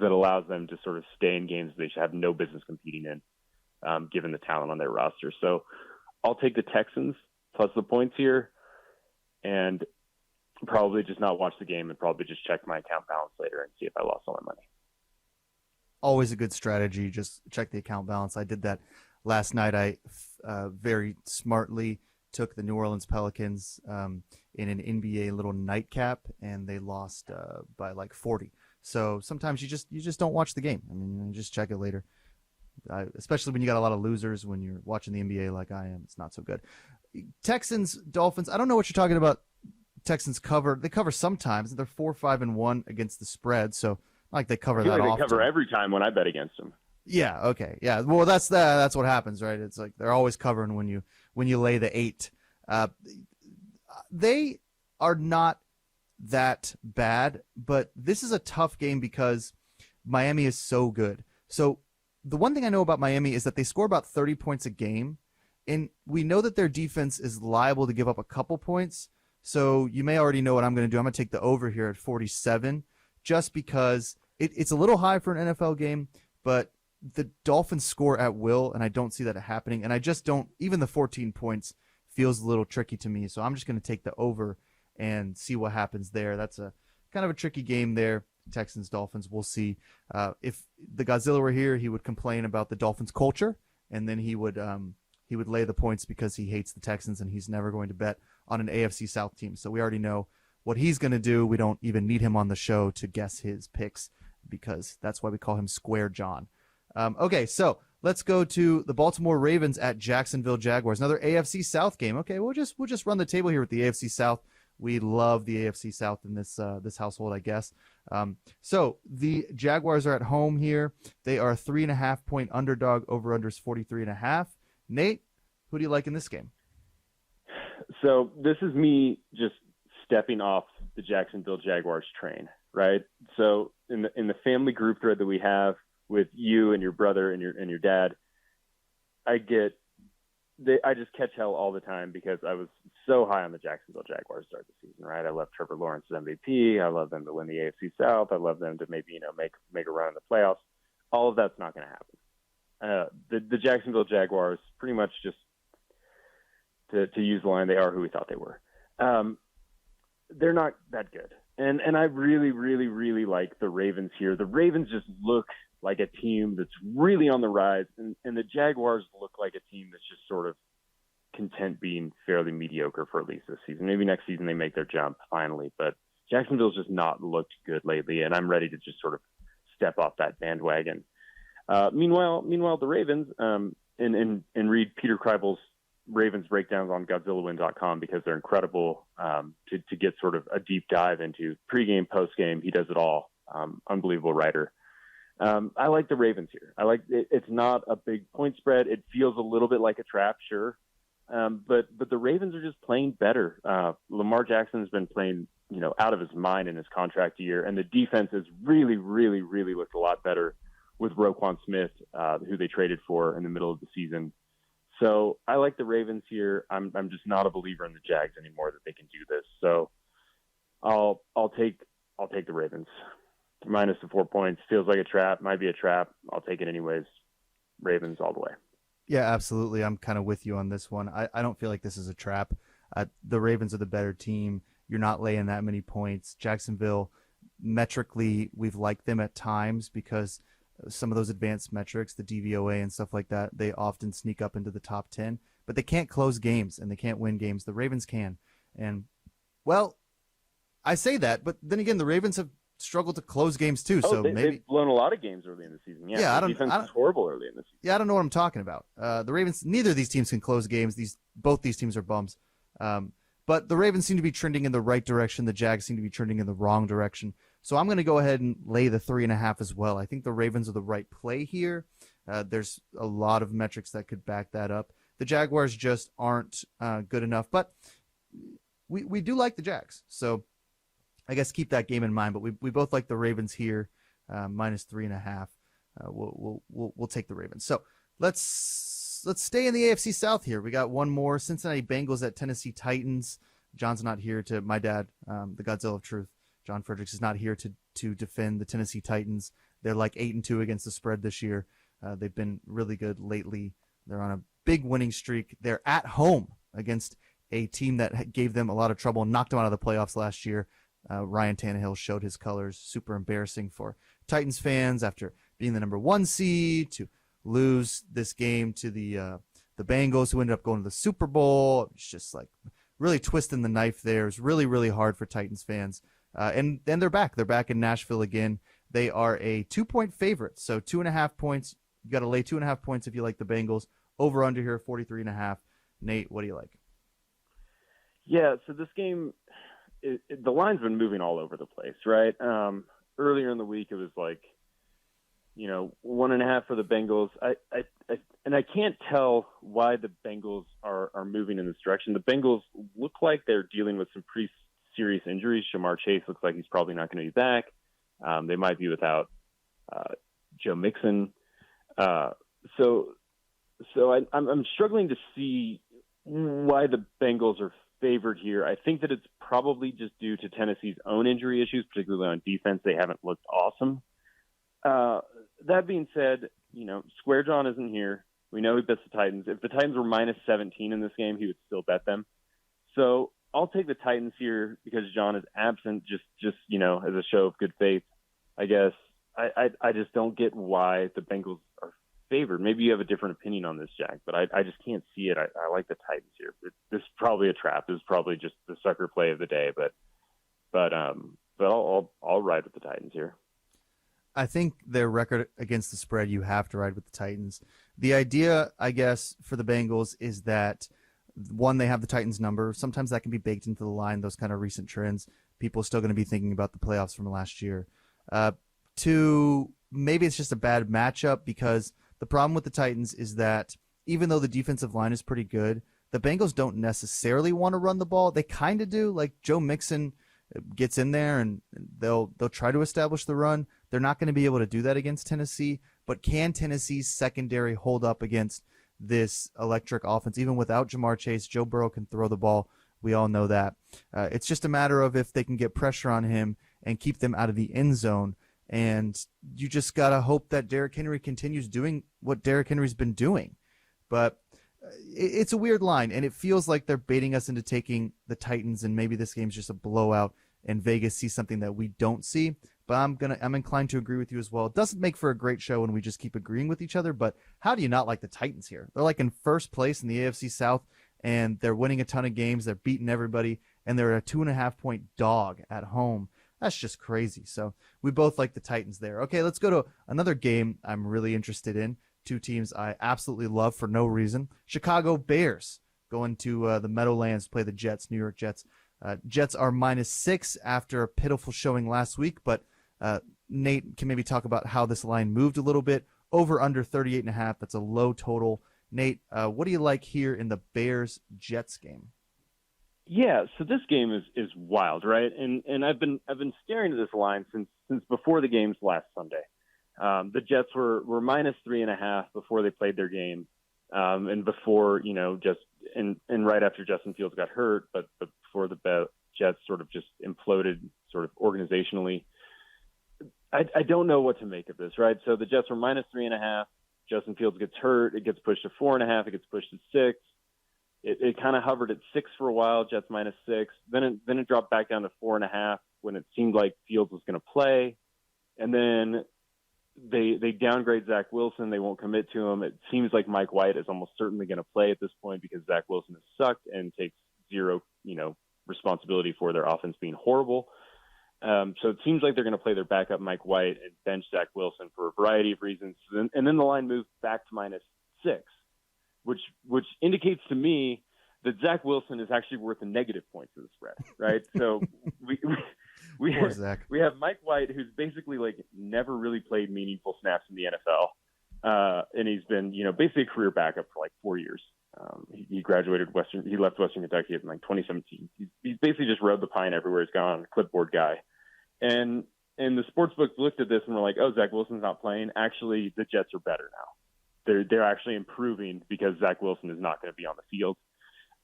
that allows them to sort of stay in games they should have no business competing in, given the talent on their roster. So I'll take the Texans plus the points here, and probably just not watch the game and probably just check my account balance later and see if I lost all my money. Always a good strategy. Just check the account balance. I did that last night. I very smartly took the New Orleans Pelicans in an NBA little nightcap, and they lost by like 40. So sometimes you just don't watch the game. I mean, you just check it later. Especially when you got a lot of losers when you're watching the NBA like I am. It's not so good. Texans, Dolphins. I don't know what you're talking about. Texans cover. They cover sometimes. They're 4-5-1 against the spread. So like they cover that often. They cover every time when I bet against them. Yeah. Okay. Yeah. Well, that's what happens, right? It's like they're always covering when you lay the 8. They are not that bad, but this is a tough game because Miami is so good. So the one thing I know about Miami is that they score about 30 points a game, and we know that their defense is liable to give up a couple points. So you may already know what I'm going to do. I'm going to take the over here at 47 just because it's a little high for an NFL game, but the Dolphins score at will, and I don't see that happening. And I just don't – even the 14 points feels a little tricky to me. So I'm just going to take the over and see what happens there. That's a kind of a tricky game there. Texans, Dolphins, we'll see. If the Godzilla were here, he would complain about the Dolphins culture, and then he would lay the points because he hates the Texans and he's never going to bet on an AFC South team. So we already know what he's going to do. We don't even need him on the show to guess his picks because that's why we call him Square John. Okay, so let's go to the Baltimore Ravens at Jacksonville Jaguars. Another AFC South game. Okay, we'll just run the table here with the AFC South. We love the AFC South in this household, I guess. So the Jaguars are at home here. They are a 3.5-point underdog. Over/under is 43.5. Nate, who do you like in this game? So this is me just stepping off the Jacksonville Jaguars train, right? So in the family group thread that we have with you and your brother and your dad, I get I just catch hell all the time because I was so high on the Jacksonville Jaguars to start the season, right? I love Trevor Lawrence as MVP. I love them to win the AFC South. I love them to maybe, make a run in the playoffs. All of that's not going to happen. The Jacksonville Jaguars, pretty much just to use the line, they are who we thought they were. They're not that good. And I really, really, really like the Ravens here. The Ravens just look like a team that's really on the rise, and the Jaguars look like a team that's just sort of content being fairly mediocre for at least this season. Maybe next season they make their jump finally, but Jacksonville's just not looked good lately, and I'm ready to just sort of step off that bandwagon. Meanwhile, the Ravens, and read Peter Kreibel's Ravens breakdowns on GodzillaWins.com because they're incredible to get sort of a deep dive into pregame, postgame. He does it all. Unbelievable writer. I like the Ravens here. I like it. It's not a big point spread. It feels a little bit like a trap, sure. But the Ravens are just playing better. Lamar Jackson has been playing, out of his mind in his contract year, and the defense has really, really, really looked a lot better with Roquan Smith, who they traded for in the middle of the season. So I like the Ravens here. I'm just not a believer in the Jags anymore that they can do this. So I'll take the Ravens. Minus the 4 points. Feels like a trap. Might be a trap. I'll take it anyways. Ravens all the way. Yeah, absolutely. I'm kind of with you on this one. I don't feel like this is a trap. The Ravens are the better team. You're not laying that many points. Jacksonville, metrically, we've liked them at times because some of those advanced metrics, the DVOA and stuff like that, they often sneak up into the top 10, but they can't close games and they can't win games. The Ravens can. And, well, I say that, but then again, the Ravens have struggled to close games too. So they've blown a lot of games early in the season. Yeah, the defense is horrible early in the season. Yeah, I don't know what I'm talking about. The Ravens, neither of these teams can close games. Both these teams are bums. But the Ravens seem to be trending in the right direction. The Jags seem to be trending in the wrong direction. So I'm going to go ahead and lay the 3.5 as well. I think the Ravens are the right play here. There's a lot of metrics that could back that up. The Jaguars just aren't good enough, but we do like the Jags. So I guess keep that game in mind. But we both like the Ravens here, minus 3.5. We'll take the Ravens. So let's stay in the AFC South here. We got one more. Cincinnati Bengals at Tennessee Titans. John's not here to, my dad, the Godzilla of Truth, John Fredericks, is not here to defend the Tennessee Titans. They're like 8-2 against the spread this year. They've been really good lately. They're on a big winning streak. They're at home against a team that gave them a lot of trouble and knocked them out of the playoffs last year. Ryan Tannehill showed his colors. Super embarrassing for Titans fans after being the number 1 seed to lose this game to the Bengals, who ended up going to the Super Bowl. It's just like really twisting the knife there. It's really, really hard for Titans fans. And then they're back. They're back in Nashville again. They are a 2-point favorite. So 2.5 points. You got to lay 2.5 points if you like the Bengals. Over under here, 43.5. Nate, what do you like? Yeah, so this game, the line's been moving all over the place, right? Earlier in the week, it was like, 1.5 for the Bengals. I can't tell why the Bengals are moving in this direction. The Bengals look like they're dealing with some pretty serious injuries. Shamar Chase looks like he's probably not going to be back. They might be without Joe Mixon. So I'm struggling to see why the Bengals are favored here. I think that it's probably just due to Tennessee's own injury issues, particularly on defense. They haven't looked awesome. That being said, Square John isn't here. We know he bets the Titans. If the Titans were minus 17 in this game, he would still bet them. So I'll take the Titans here because John is absent, just as a show of good faith, I guess. I just don't get why the Bengals are favored. Maybe you have a different opinion on this, Jack, but I just can't see it. I like the Titans here. This is probably a trap. This is probably just the sucker play of the day, but I'll ride with the Titans here. I think their record against the spread, you have to ride with the Titans. The idea, I guess, for the Bengals is that, one, they have the Titans number. Sometimes that can be baked into the line, those kind of recent trends. People are still going to be thinking about the playoffs from last year. Two, maybe it's just a bad matchup because the problem with the Titans is that even though the defensive line is pretty good, the Bengals don't necessarily want to run the ball. They kind of do. Like Joe Mixon gets in there and they'll try to establish the run. They're not going to be able to do that against Tennessee, but can Tennessee's secondary hold up against this electric offense. Even without Jamar Chase, Joe Burrow can throw the ball. We all know that. It's just a matter of if they can get pressure on him and keep them out of the end zone. And you just got to hope that Derrick Henry continues doing what Derrick Henry's been doing. But it's a weird line, and it feels like they're baiting us into taking the Titans, and maybe this game's just a blowout and Vegas sees something that we don't see. But I'm inclined to agree with you as well. It doesn't make for a great show when we just keep agreeing with each other, but how do you not like the Titans here? They're like in first place in the AFC South, and they're winning a ton of games. They're beating everybody, and they're a 2.5-point dog at home. That's just crazy. So we both like the Titans there. Okay, let's go to another game I'm really interested in. Two teams I absolutely love for no reason. Chicago Bears going to the Meadowlands to play the Jets, New York Jets. Jets are -6 after a pitiful showing last week, but Nate can maybe talk about how this line moved a little bit. Over under 38.5. That's a low total. Nate, what do you like here in the Bears-Jets game? Yeah, so this game is wild, right? And I've been staring at this line since before the games last Sunday. The Jets were -3.5 before they played their game, and before and right after Justin Fields got hurt, but before the Jets sort of just imploded, sort of organizationally. I don't know what to make of this, right? So the Jets were -3.5. Justin Fields gets hurt, it gets pushed to 4.5. It gets pushed to 6. It kind of hovered at 6 for a while. Jets -6. Then it dropped back down to 4.5 when it seemed like Fields was going to play, and then they downgrade Zach Wilson. They won't commit to him. It seems like Mike White is almost certainly going to play at this point because Zach Wilson has sucked and takes zero, responsibility for their offense being horrible. So it seems like they're going to play their backup Mike White and bench Zach Wilson for a variety of reasons. And then the line moves back to -6, which indicates to me that Zach Wilson is actually worth a negative points in the spread, right? So we have Mike White, who's basically like never really played meaningful snaps in the NFL, and he's been basically a career backup for like 4 years. He graduated he left Western Kentucky in like 2017. He's basically just rode the pine everywhere he's gone, clipboard guy. And the sportsbooks looked at this and were like, oh, Zach Wilson's not playing. Actually, the Jets are better now. They're actually improving because Zach Wilson is not going to be on the field.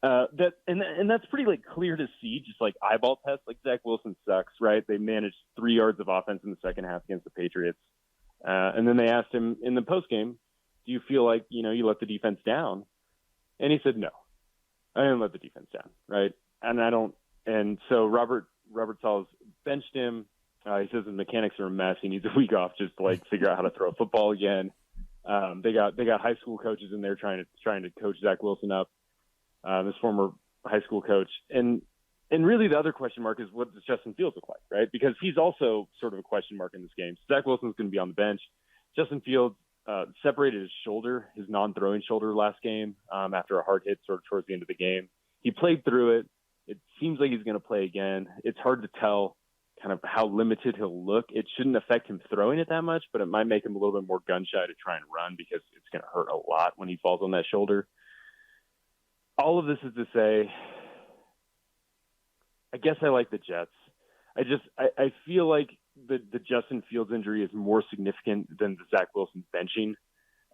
That's pretty like clear to see, just like eyeball test. Like Zach Wilson sucks, right? They managed 3 yards of offense in the second half against the Patriots, and then they asked him in the post game, "Do you feel like you let the defense down?" And he said, "No, I didn't let the defense down, right?" And I don't. And so Robert Saleh's benched him. He says the mechanics are a mess. He needs a week off just to like figure out how to throw a football again. They got high school coaches in there trying to coach Zach Wilson up. This former high school coach, and really the other question mark is what does Justin Fields look like, right? Because he's also sort of a question mark in this game. So Zach Wilson's going to be on the bench. Justin Fields separated his shoulder, his non-throwing shoulder last game after a hard hit sort of towards the end of the game. He played through it. It seems like he's going to play again. It's hard to tell kind of how limited he'll look. It shouldn't affect him throwing it that much, but it might make him a little bit more gun-shy to try and run because it's going to hurt a lot when he falls on that shoulder. All of this is to say, I guess I like the Jets. I feel like the Justin Fields injury is more significant than the Zach Wilson benching.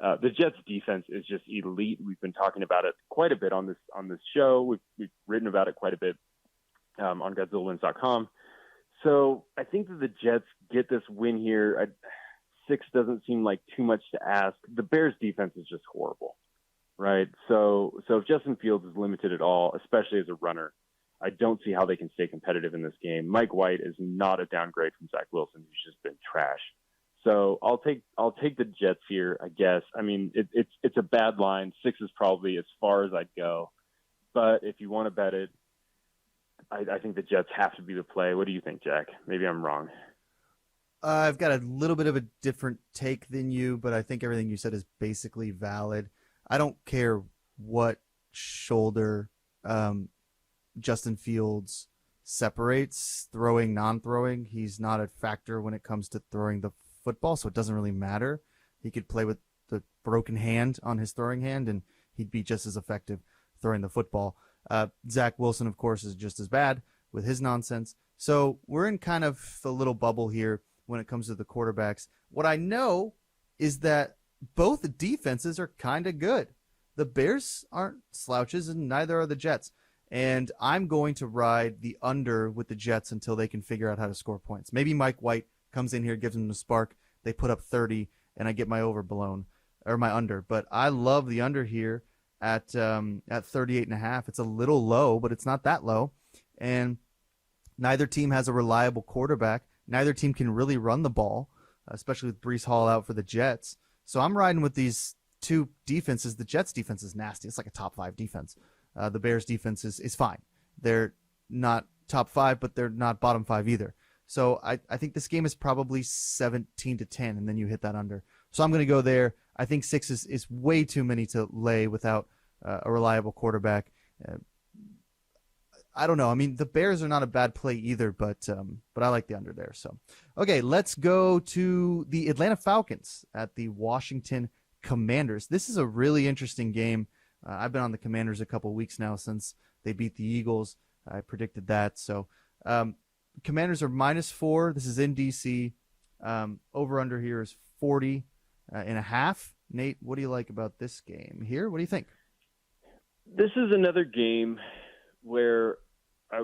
The Jets defense is just elite. We've been talking about it quite a bit on this show. We've written about it quite a bit on GodzillaWins.com. So I think that the Jets get this win here. 6 doesn't seem like too much to ask. The Bears defense is just horrible, right? So if Justin Fields is limited at all, especially as a runner, I don't see how they can stay competitive in this game. Mike White is not a downgrade from Zach Wilson, who's just been trash. So I'll take the Jets here, I guess. I mean, it's a bad line. 6 is probably as far as I'd go. But if you want to bet it, I think the Jets have to be the play. What do you think, Jack? Maybe I'm wrong. I've got a little bit of a different take than you, but I think everything you said is basically valid. I don't care what shoulder Justin Fields separates, throwing, non-throwing. He's not a factor when it comes to throwing the football, so it doesn't really matter. He could play with the broken hand on his throwing hand, and he'd be just as effective throwing the football. Zach Wilson, of course, is just as bad with his nonsense. So we're in kind of a little bubble here when it comes to the quarterbacks. What I know is that both defenses are kind of good. the Bears aren't slouches, and neither are the Jets. And I'm going to ride the under with the Jets until they can figure out how to score points. Maybe Mike White comes in here, gives them a spark. They put up 30, and I get my over blown, or my under. But I love the under here at 38.5. It's a little low, but it's not that low. And neither team has a reliable quarterback. Neither team can really run the ball, especially with Breece Hall out for the Jets. So I'm riding with these two defenses. The Jets defense is nasty. It's like a top 5 defense. The Bears defense is fine. They're not top 5, but they're not bottom 5 either. So I think this game is probably 17-10, and then you hit that under. So I'm going to go there. I think 6 is way too many to lay without a reliable quarterback. I don't know. I mean, the Bears are not a bad play either, but I like the under there. So, okay, let's go to the Atlanta Falcons at the Washington Commanders. This is a really interesting game. I've been on the Commanders a couple weeks now since they beat the Eagles. I predicted that. So, Commanders are -4. This is in DC. Over under here is 40.5. Nate, what do you like about this game here? What do you think? This is another game where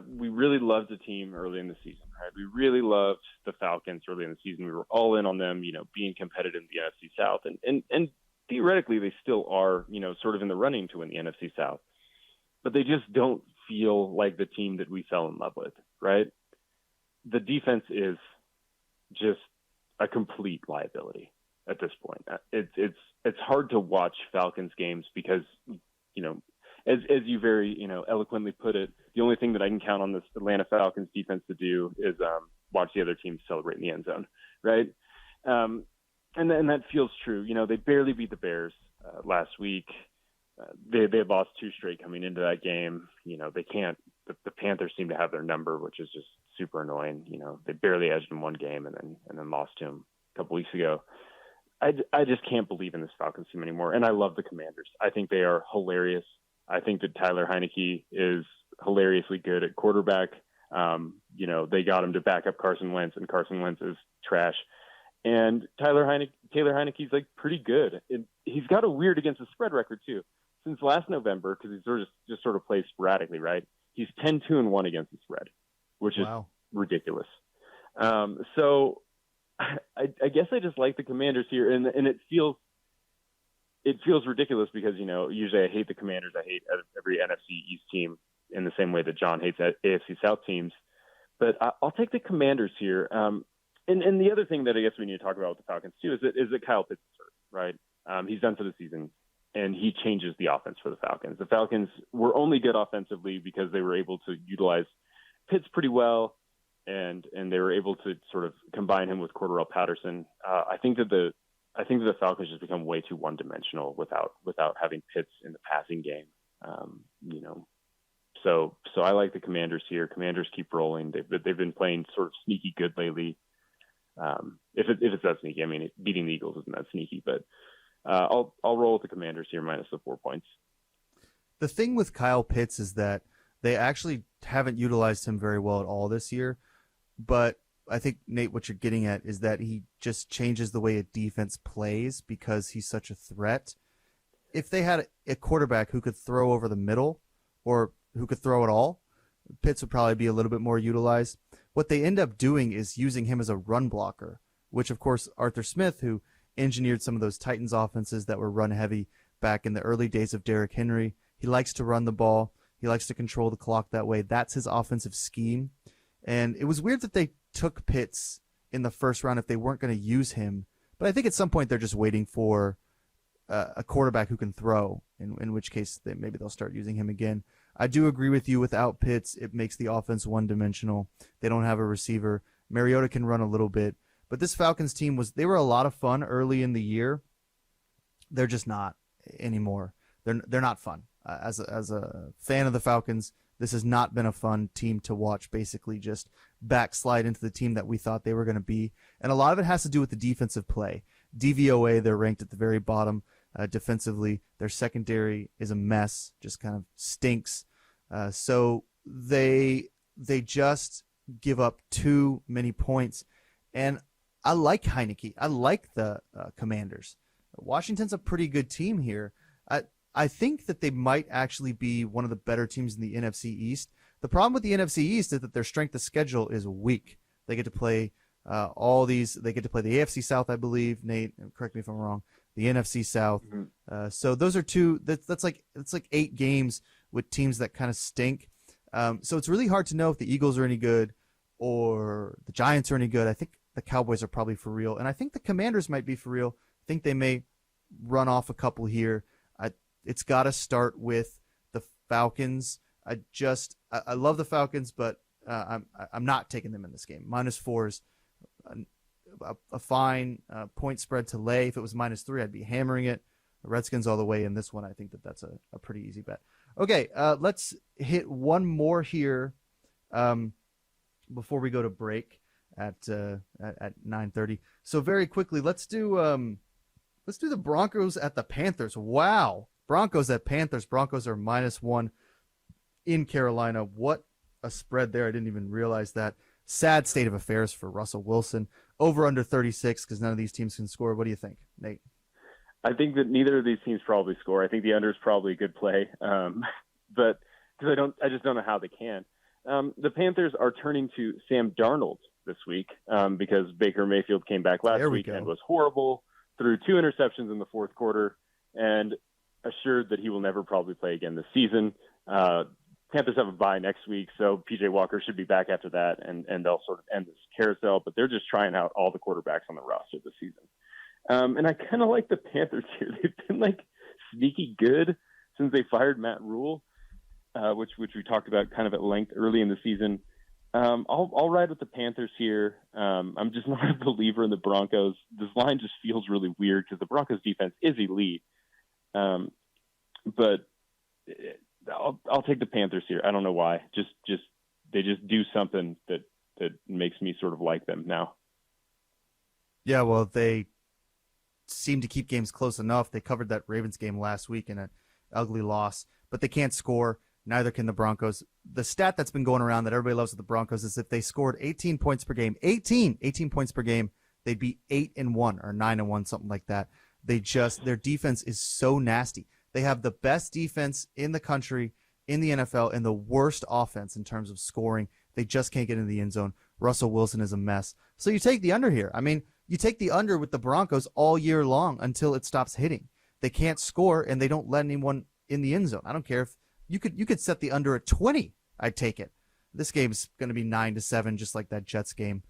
we really loved the team early in the season, right? We really loved the Falcons early in the season. We were all in on them, being competitive in the NFC South. And theoretically, they still are, sort of in the running to win the NFC South. But they just don't feel like the team that we fell in love with, right? The defense is just a complete liability at this point. It's hard to watch Falcons games because, as you very, eloquently put it, the only thing that I can count on this Atlanta Falcons defense to do is watch the other team celebrate in the end zone, right? And that feels true. They barely beat the Bears last week. They had lost 2 straight coming into that game. They can't. The Panthers seem to have their number, which is just super annoying. They barely edged in one game and then lost to them a couple weeks ago. I just can't believe in this Falcons team anymore. And I love the Commanders. I think they are hilarious. I think that Tyler Heineke is hilariously good at quarterback. They got him to back up Carson Wentz, and Carson Wentz is trash. And Taylor Heineke's like pretty good. He's got a weird against the spread record too. Since last November, because he's just sort of plays sporadically, right? He's 10-2-1 against the spread, which is ridiculous. So I guess I just like the Commanders here, and it feels ridiculous because usually I hate the Commanders. I hate every NFC East team in the same way that John hates AFC South teams. But I'll take the Commanders here. And the other thing that I guess we need to talk about with the Falcons too is that Kyle Pitts is hurt, right? He's done for the season, and he changes the offense for the Falcons. The Falcons were only good offensively because they were able to utilize Pitts pretty well, and they were able to sort of combine him with Cordarrelle Patterson. I think that the Falcons just become way too one-dimensional without having Pitts in the passing game. So I like the Commanders here. Commanders keep rolling. They've been playing sort of sneaky good lately. If it's that sneaky, I mean, beating the Eagles isn't that sneaky, but I'll roll with the Commanders here minus the 4 points. The thing with Kyle Pitts is that they actually haven't utilized him very well at all this year. But I think, Nate, what you're getting at is that he just changes the way a defense plays because he's such a threat. If they had a quarterback who could throw over the middle or who could throw at all, Pitts would probably be a little bit more utilized. What they end up doing is using him as a run blocker, which, of course, Arthur Smith, who engineered some of those Titans offenses that were run heavy back in the early days of Derrick Henry, he likes to run the ball. He likes to control the clock that way. That's his offensive scheme. And it was weird that they took Pitts in the first round if they weren't going to use him. But I think at some point they're just waiting for a quarterback who can throw, in which case maybe they'll start using him again. I do agree with you. Without Pitts, it makes the offense one-dimensional. They don't have a receiver. Mariota can run a little bit. But this Falcons team they were a lot of fun early in the year. They're just not anymore. They're not fun. As a fan of the Falcons, this has not been a fun team to watch, basically just backslide into the team that we thought they were going to be. And a lot of it has to do with the defensive play. DVOA, they're ranked at the very bottom defensively. Their secondary is a mess, just kind of stinks. So they just give up too many points. And I like Heineke. I like the Commanders. Washington's a pretty good team here. I think that they might actually be one of the better teams in the NFC East. The problem with the NFC East is that their strength of schedule is weak. They get to play they get to play the AFC South, I believe. Nate, correct me if I'm wrong. The NFC South. Mm-hmm. So those are it's like 8 games with teams that kind of stink. So it's really hard to know if the Eagles are any good or the Giants are any good. I think the Cowboys are probably for real, and I think the Commanders might be for real. I think they may run off a couple here. It's got to start with the Falcons. I love the Falcons, but I'm not taking them in this game. -4 is a fine point spread to lay. If it was -3, I'd be hammering it. The Redskins all the way in this one. I think that's a pretty easy bet. Okay, let's hit one more here before we go to break at 9:30. So very quickly, let's do the Broncos at the Panthers. Wow. Broncos at Panthers. Broncos are -1 in Carolina. What a spread there. I didn't even realize that. Sad state of affairs for Russell Wilson. Over under 36 because none of these teams can score. What do you think, Nate? I think that neither of these teams probably score. I think the under is probably a good play, but because I just don't know how they can. The Panthers are turning to Sam Darnold this week because Baker Mayfield came back last week and was horrible, threw 2 interceptions in the fourth quarter, and assured that he will never probably play again this season. Panthers have a bye next week, so P.J. Walker should be back after that, and they'll sort of end this carousel. But they're just trying out all the quarterbacks on the roster this season. And I kind of like the Panthers here. They've been like sneaky good since they fired Matt Rule, which we talked about kind of at length early in the season. I'll ride with the Panthers here. I'm just not a believer in the Broncos. This line just feels really weird because the Broncos defense is elite. But I'll take the Panthers here. I don't know why. They just do something that makes me sort of like them now. Yeah, well, they seem to keep games close enough. They covered that Ravens game last week in an ugly loss, but they can't score. Neither can the Broncos. The stat that's been going around that everybody loves with the Broncos is if they scored 18 points per game, 18 points per game, they'd be 8-1 or 9-1, something like that. Their defense is so nasty. They have the best defense in the country, in the NFL, and the worst offense in terms of scoring. They just can't get into the end zone. Russell Wilson is a mess. So you take the under here. I mean, you take the under with the Broncos all year long until it stops hitting. They can't score, and they don't let anyone in the end zone. I don't care if you could set the under at 20. I'd take it. This game's going to be 9-7, just like that Jets game.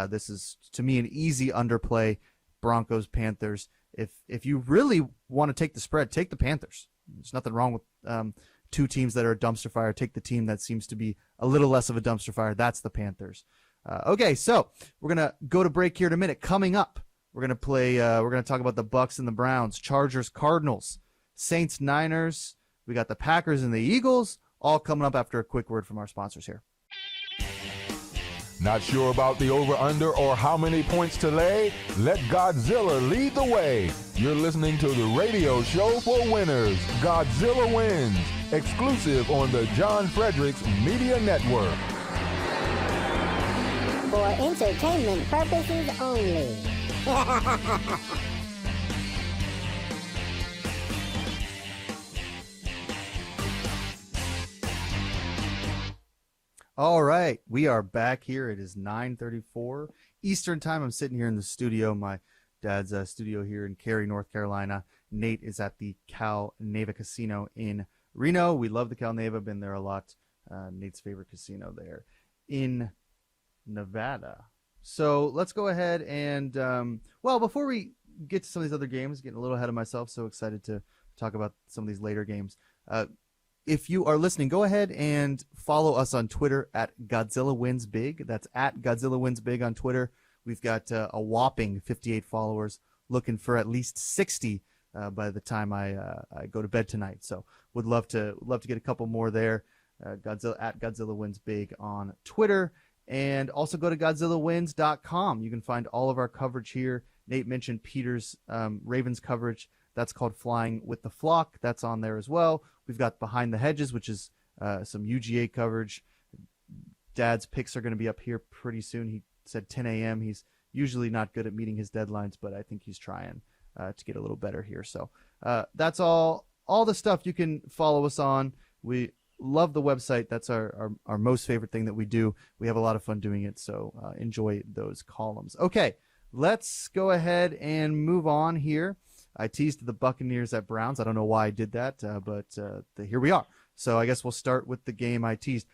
This is, to me, an easy underplay. Broncos, Panthers. If you really want to take the spread, take the Panthers. There's nothing wrong with 2 teams that are a dumpster fire. Take the team that seems to be a little less of a dumpster fire. That's the Panthers. Okay, so we're gonna go to break here in a minute. Coming up, we're gonna play. We're gonna talk about the Bucks and the Browns, Chargers, Cardinals, Saints, Niners. We got the Packers and the Eagles. All coming up after a quick word from our sponsors here. Not sure about the over-under or how many points to lay? Let Godzilla lead the way. You're listening to the radio show for winners, Godzilla Wins, exclusive on the John Fredericks Media Network. For entertainment purposes only. All right, we are back here. It is 9:34 Eastern time. I'm sitting here in the studio, my dad's studio here in Cary, North Carolina. Nate is at the Cal Neva Casino in Reno. We love the Cal Neva, been there a lot. Nate's favorite casino there in Nevada. So let's go ahead and, before we get to some of these other games, getting a little ahead of myself, so excited to talk about some of these later games. If you are listening, go ahead and follow us on Twitter at Godzilla Wins Big. That's at Godzilla Wins Big on Twitter. We've got a whopping 58 followers, looking for at least 60 by the time I go to bed tonight. So would love to get a couple more there. Godzilla at Godzilla Wins Big on Twitter, and also go to GodzillaWins.com. You can find all of our coverage here. Nate mentioned Peter's Ravens coverage. That's called Flying with the Flock. That's on there as well. We've got Behind the Hedges, which is some UGA coverage. Dad's picks are going to be up here pretty soon. He said 10 a.m. He's usually not good at meeting his deadlines, but I think he's trying to get a little better here. So that's all all the stuff you can follow us on. We love the website. That's our most favorite thing that we do. We have a lot of fun doing it, so enjoy those columns. Okay, let's go ahead and move on here. I teased the Buccaneers at Browns. I don't know why I did that, but here we are. So I guess we'll start with the game I teased.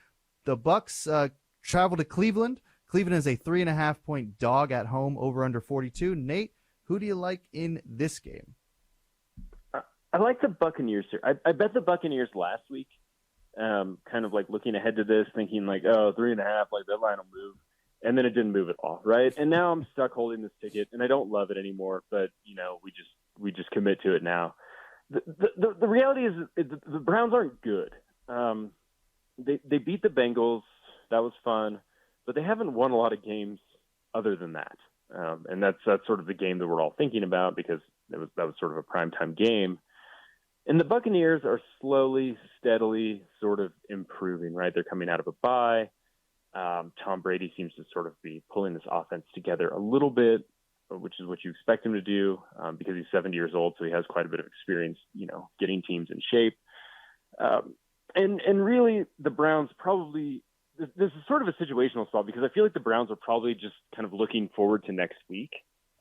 The Bucs travel to Cleveland. Cleveland is a 3.5-point dog at home, over under 42. Nate, who do you like in this game? I like the Buccaneers here. I bet the Buccaneers last week, kind of like looking ahead to this, thinking like, 3.5, like that line will move. And then it didn't move at all, right? And now I'm stuck holding this ticket, and I don't love it anymore, but, we just commit to it now. The reality is the Browns aren't good. They beat the Bengals. That was fun. But they haven't won a lot of games other than that. And that's sort of the game that we're all thinking about because that was sort of a primetime game. And the Buccaneers are slowly, steadily sort of improving, right? They're coming out of a bye. Tom Brady seems to sort of be pulling this offense together a little bit, which is what you expect him to do because he's 70 years old, so he has quite a bit of experience, getting teams in shape. And really, the Browns probably – this is sort of a situational spot because I feel like the Browns are probably just kind of looking forward to next week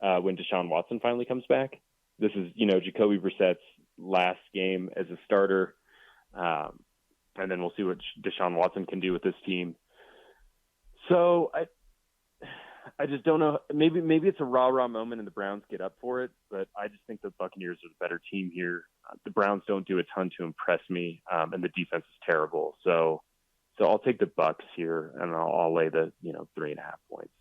when Deshaun Watson finally comes back. This is, Jacoby Brissett's last game as a starter. And then we'll see what Deshaun Watson can do with this team. So I just don't know. Maybe it's a rah-rah moment and the Browns get up for it, but I just think the Buccaneers are the better team here. The Browns don't do a ton to impress me, and the defense is terrible. So I'll take the Bucs here, and I'll lay the 3.5 points.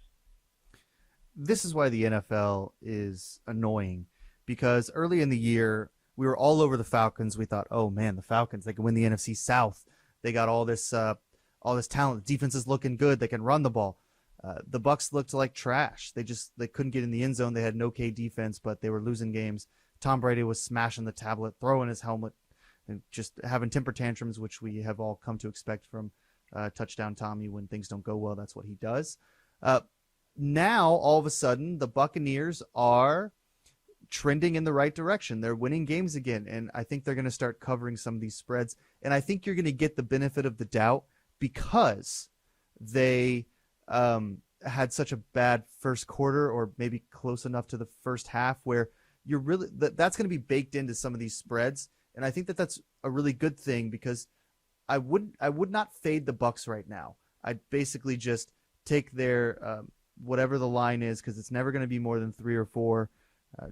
This is why the NFL is annoying, because early in the year we were all over the Falcons. We thought, oh man, the Falcons, they can win the NFC South. They got all this talent. The defense is looking good. They can run the ball. The Bucs looked like trash. They couldn't get in the end zone. They had an okay defense, but they were losing games. Tom Brady was smashing the tablet, throwing his helmet, and just having temper tantrums, which we have all come to expect from Touchdown Tommy. When things don't go well, that's what he does. Now, all of a sudden, the Buccaneers are trending in the right direction. They're winning games again, and I think they're going to start covering some of these spreads. And I think you're going to get the benefit of the doubt because they had such a bad first quarter, or maybe close enough to the first half, where you're really that's going to be baked into some of these spreads. And I think that's a really good thing because I would not fade the Bucs right now. I'd basically just take their whatever the line is, because it's never going to be more than 3 or 4,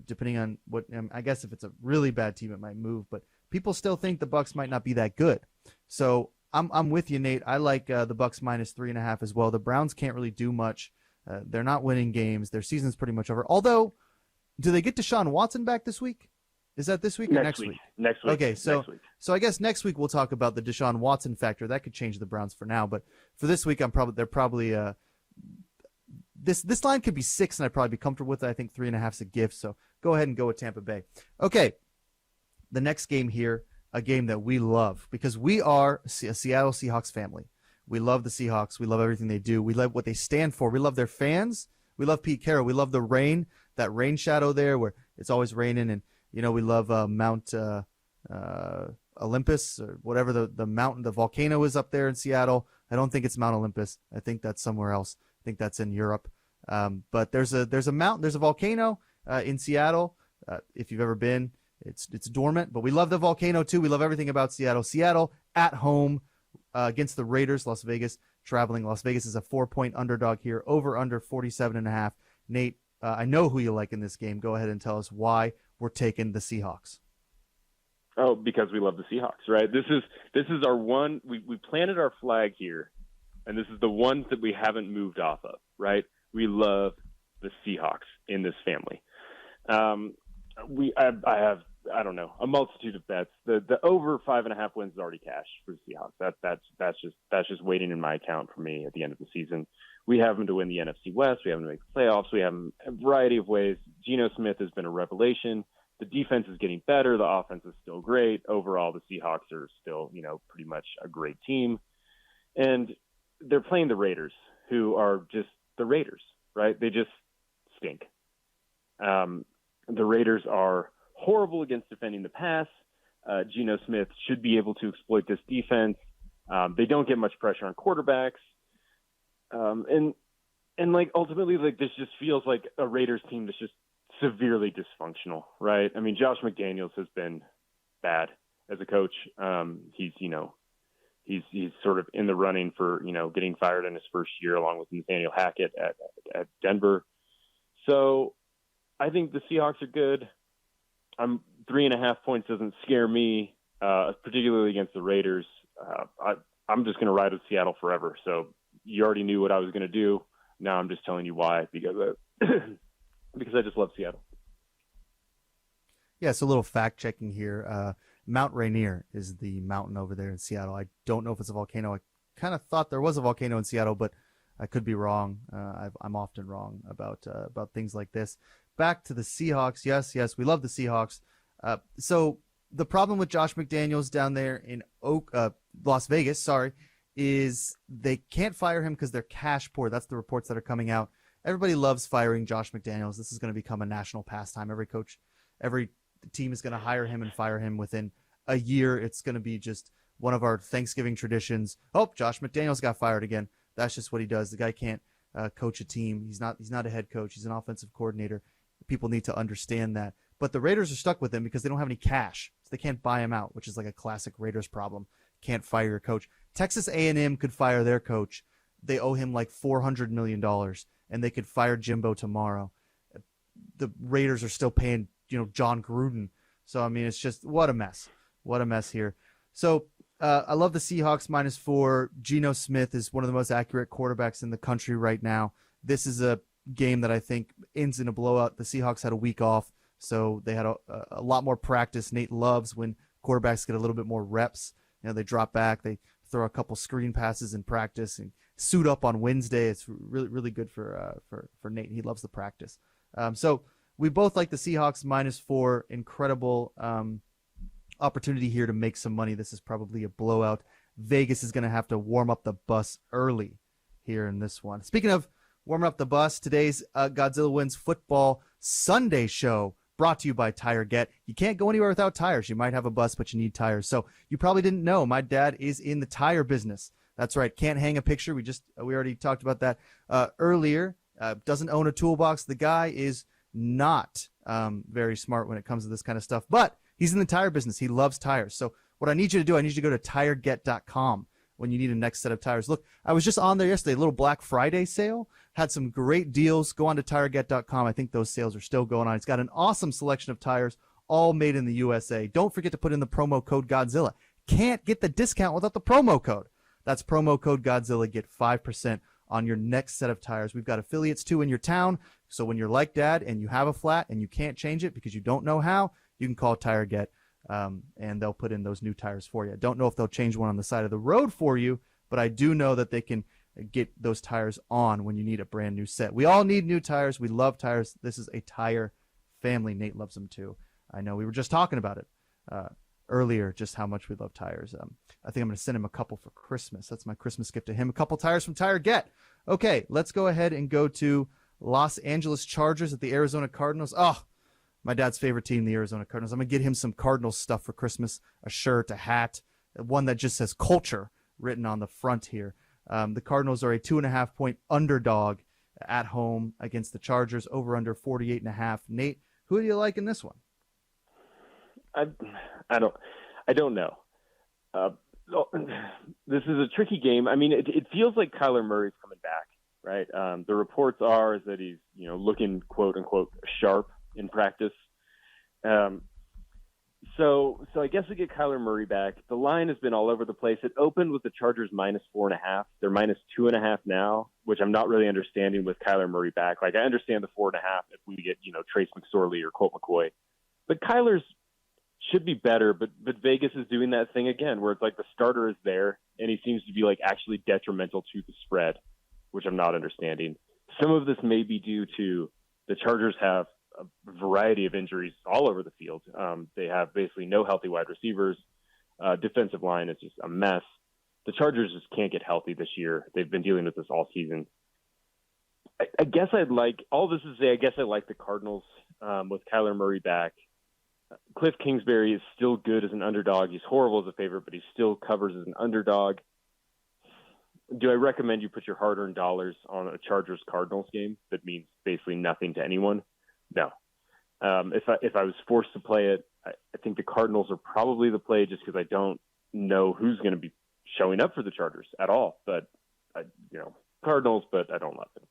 depending on what. I guess if it's a really bad team, it might move, but people still think the Bucs might not be that good. So I'm with you, Nate. I like the Bucs minus 3.5 as well. The Browns can't really do much. They're not winning games. Their season's pretty much over. Although, do they get Deshaun Watson back this week? Is that this week or next week? Next week. Okay, so next week. So I guess next week we'll talk about the Deshaun Watson factor. That could change the Browns for now, but for this week, they're probably this line could be 6, and I'd probably be comfortable with it. I think 3.5 is a gift, so go ahead and go with Tampa Bay. Okay, the next game here, a game that we love because we are a Seattle Seahawks family. We love the Seahawks. We love everything they do. We love what they stand for. We love their fans. We love Pete Carroll. We love the rain, that rain shadow there where it's always raining, and we love Mount Olympus or whatever the mountain, the volcano is up there in Seattle. I don't think it's Mount Olympus. I think that's somewhere else. I think that's in Europe. But there's a mountain, there's a volcano in Seattle. If you've ever been, it's dormant, but we love the volcano too. We love everything about Seattle. Seattle at home against the Raiders. Las Vegas traveling. Las Vegas is a 4-point underdog here. Over under 47.5. Nate, I know who you like in this game. Go ahead and tell us why we're taking the Seahawks. Oh, because we love the Seahawks, right? This is our one. We planted our flag here, and this is the one that we haven't moved off of, right? We love the Seahawks in this family. I have a multitude of bets. The over 5.5 wins is already cashed for the Seahawks. That's just waiting in my account for me at the end of the season. We have them to win the NFC West. We have them to make the playoffs. We have them a variety of ways. Geno Smith has been a revelation. The defense is getting better. The offense is still great. Overall, the Seahawks are still, pretty much a great team. And they're playing the Raiders, who are just the Raiders, right? They just stink. The Raiders are horrible against defending the pass. Geno Smith should be able to exploit this defense. They don't get much pressure on quarterbacks. And like ultimately, like this just feels like a Raiders team that's just severely dysfunctional, right? I mean, Josh McDaniels has been bad as a coach. He's sort of in the running for, getting fired in his first year along with Nathaniel Hackett at Denver. So I think the Seahawks are good. 3.5 points doesn't scare me, particularly against the Raiders. I'm just going to ride with Seattle forever. So you already knew what I was going to do. Now I'm just telling you why, because I just love Seattle. Yeah, so a little fact checking here. Mount Rainier is the mountain over there in Seattle. I don't know if it's a volcano. I kind of thought there was a volcano in Seattle, but I could be wrong. I'm often wrong about things like this. Back to the Seahawks. Yes, we love the Seahawks. So the problem with Josh McDaniels down there in Las Vegas, is they can't fire him because they're cash poor. That's the reports that are coming out. Everybody loves firing Josh McDaniels. This is going to become a national pastime. Every team is going to hire him and fire him within a year. It's going to be just one of our Thanksgiving traditions. Oh, Josh McDaniels got fired again. That's just what he does. The guy can't coach a team. He's not a head coach. He's an offensive coordinator. People need to understand that. But the Raiders are stuck with him because they don't have any cash. So they can't buy him out, which is like a classic Raiders problem. Can't fire your coach. Texas A&M could fire their coach. They owe him like $400 million, and they could fire Jimbo tomorrow. The Raiders are still paying, John Gruden. So, I mean, it's just what a mess. What a mess here. So I love the Seahawks -4. Geno Smith is one of the most accurate quarterbacks in the country right now. This is a game that I think ends in a blowout. The Seahawks had a week off, so they had a lot more practice. Nate loves when quarterbacks get a little bit more reps. They drop back, they throw a couple screen passes in practice and suit up on Wednesday. It's really, really good for Nate. He loves the practice. So we both like the Seahawks -4. Incredible opportunity here to make some money. This is probably a blowout. Vegas is going to have to warm up the bus early here in this one. Speaking of warming up the bus, today's Godzilla Wins Football Sunday show brought to you by Tire Get. You can't go anywhere without tires. You might have a bus, but you need tires. So you probably didn't know my dad is in the tire business. That's right. Can't hang a picture. We already talked about that earlier. Doesn't own a toolbox. The guy is not very smart when it comes to this kind of stuff, but he's in the tire business. He loves tires. So what I need you to do, I need you to go to tireget.com when you need a next set of tires. Look, I was just on there yesterday, a little Black Friday sale. Had some great deals. Go on to tireget.com. I think those sales are still going on. It's got an awesome selection of tires, all made in the USA. Don't forget to put in the promo code Godzilla. Can't get the discount without the promo code. That's promo code Godzilla. Get 5% on your next set of tires. We've got affiliates too in your town. So when you're like Dad and you have a flat and you can't change it because you don't know how, you can call TireGet and they'll put in those new tires for you. Don't know if they'll change one on the side of the road for you, but I do know that they can get those tires on when you need a brand new set. We all need new tires. We love tires. This is a tire family. Nate loves them too. I know we were just talking about it earlier, just how much we love tires. I think I'm going to send him a couple for Christmas. That's my Christmas gift to him. A couple tires from Tire Get. Okay, let's go ahead and go to Los Angeles Chargers at the Arizona Cardinals. Oh, my dad's favorite team, the Arizona Cardinals. I'm going to get him some Cardinals stuff for Christmas, a shirt, a hat, one that just says culture written on the front here. The Cardinals are a 2.5-point underdog at home against the Chargers, over under 48.5. Nate, who do you like in this one? I don't know. This is a tricky game. I mean, it feels like Kyler Murray's coming back, right? The reports are that he's, looking quote unquote sharp in practice. So I guess we get Kyler Murray back. The line has been all over the place. It opened with the Chargers -4.5. They're -2.5 now, which I'm not really understanding with Kyler Murray back. Like, I understand the 4.5 if we get, Trace McSorley or Colt McCoy, but Kyler's should be better. But Vegas is doing that thing again, where it's like the starter is there and he seems to be like actually detrimental to the spread, which I'm not understanding. Some of this may be due to the Chargers have a variety of injuries all over the field. They have basically no healthy wide receivers. Defensive line is just a mess. The Chargers just can't get healthy this year. They've been dealing with this all season. I guess I like the Cardinals with Kyler Murray back. Cliff Kingsbury is still good as an underdog. He's horrible as a favorite, but he still covers as an underdog. Do I recommend you put your hard-earned dollars on a Chargers-Cardinals game that means basically nothing to anyone? No. If I was forced to play it, I think the Cardinals are probably the play just because I don't know who's going to be showing up for the Chargers at all. But, Cardinals, but I don't love them.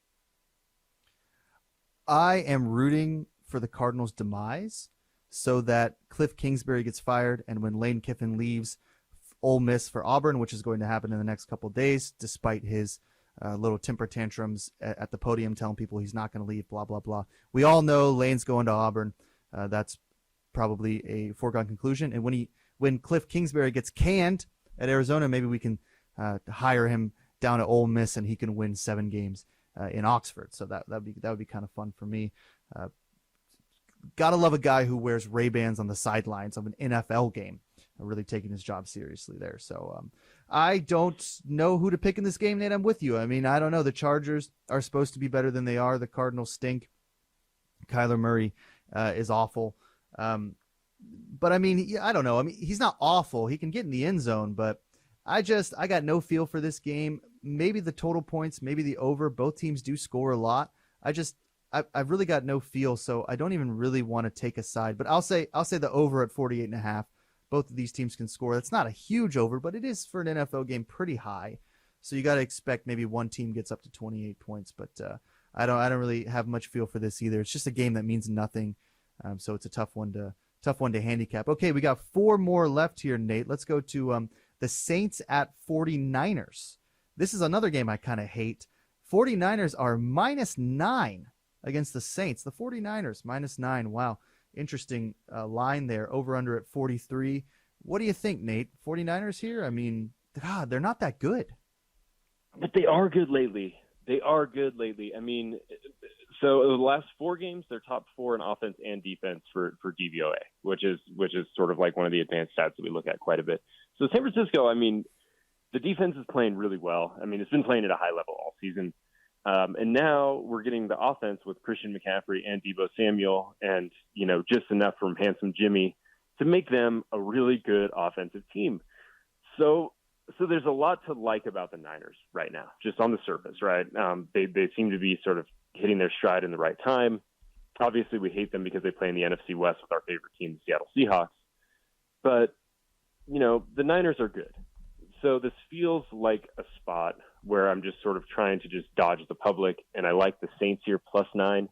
I am rooting for the Cardinals' demise so that Cliff Kingsbury gets fired, and when Lane Kiffin leaves Ole Miss for Auburn, which is going to happen in the next couple of days, despite his little temper tantrums at the podium telling people he's not going to leave, blah, blah, blah. We all know Lane's going to Auburn. That's probably a foregone conclusion. And when Cliff Kingsbury gets canned at Arizona, maybe we can hire him down at Ole Miss and he can win 7 games in Oxford. So that would be kind of fun for me. Gotta love a guy who wears Ray-Bans on the sidelines of an NFL game. Really taking his job seriously there. So I don't know who to pick in this game, Nate. I'm with you. I mean, I don't know. The Chargers are supposed to be better than they are. The Cardinals stink. Kyler Murray is awful. But I mean, I don't know. I mean, he's not awful. He can get in the end zone, but I got no feel for this game. Maybe the total points, maybe the over. Both teams do score a lot. I've really got no feel, so I don't even really want to take a side. But I'll say the over at 48.5. Both of these teams can score. That's not a huge over, but it is for an NFL game pretty high. So you got to expect maybe one team gets up to 28 points. But I don't really have much feel for this either. It's just a game that means nothing. So it's a tough one to handicap. Okay, we got 4 more left here, Nate. Let's go to the Saints at 49ers. This is another game I kind of hate. 49ers are -9 against the Saints. The 49ers -9. Wow. Interesting line there, over under at 43. What do you think, Nate? 49ers here? I mean, God, they're not that good. But they are good lately. I mean, so the last 4 games, they're top 4 in offense and defense for DVOA, which is sort of like one of the advanced stats that we look at quite a bit. So San Francisco, I mean, the defense is playing really well. I mean, it's been playing at a high level all season. And now we're getting the offense with Christian McCaffrey and Deebo Samuel and, just enough from Handsome Jimmy to make them a really good offensive team. So there's a lot to like about the Niners right now, just on the surface, right? They seem to be sort of hitting their stride in the right time. Obviously, we hate them because they play in the NFC West with our favorite team, the Seattle Seahawks. But, the Niners are good. So this feels like a spot where I'm just sort of trying to just dodge the public, and I like the Saints here +9.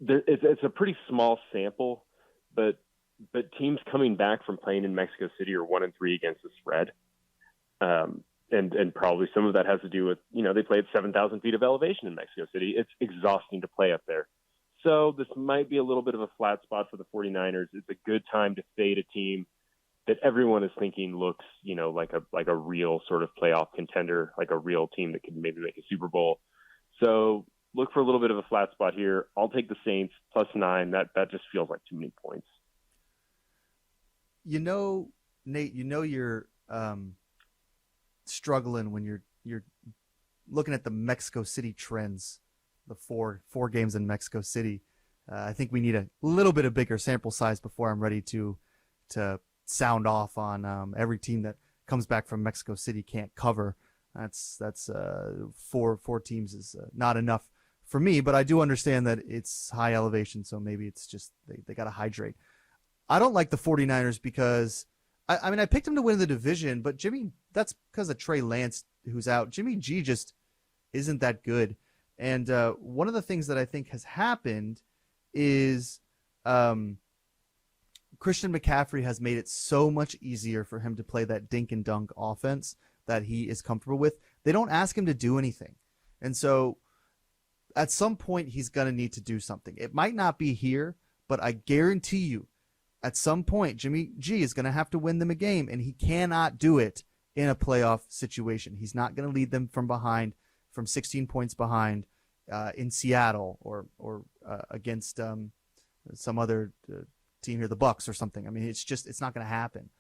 It's a pretty small sample, but teams coming back from playing in Mexico City are 1-3 against the spread, and probably some of that has to do with they play at 7,000 feet of elevation in Mexico City. It's exhausting to play up there, so this might be a little bit of a flat spot for the 49ers. It's a good time to fade a team that everyone is thinking looks, like a real sort of playoff contender, like a real team that could maybe make a Super Bowl. So look for a little bit of a flat spot here. I'll take the Saints +9. That just feels like too many points. Nate, you're struggling when you're looking at the Mexico City trends, the four games in Mexico City. I think we need a little bit of bigger sample size before I'm ready to sound off on every team that comes back from Mexico City can't cover. That's four teams is not enough for me, but I do understand that it's high elevation, so maybe it's just they got to hydrate. I don't like the 49ers because I mean I picked them to win the division, but that's because of Trey Lance who's out. Jimmy G just isn't that good. And one of the things that I think has happened is Christian McCaffrey has made it so much easier for him to play that dink and dunk offense that he is comfortable with. They don't ask him to do anything. And so at some point he's going to need to do something. It might not be here, but I guarantee you at some point Jimmy G is going to have to win them a game, and he cannot do it in a playoff situation. He's not going to lead them from 16 points behind in Seattle or against some other team here, the Bucks or something. I mean, it's not going to happen.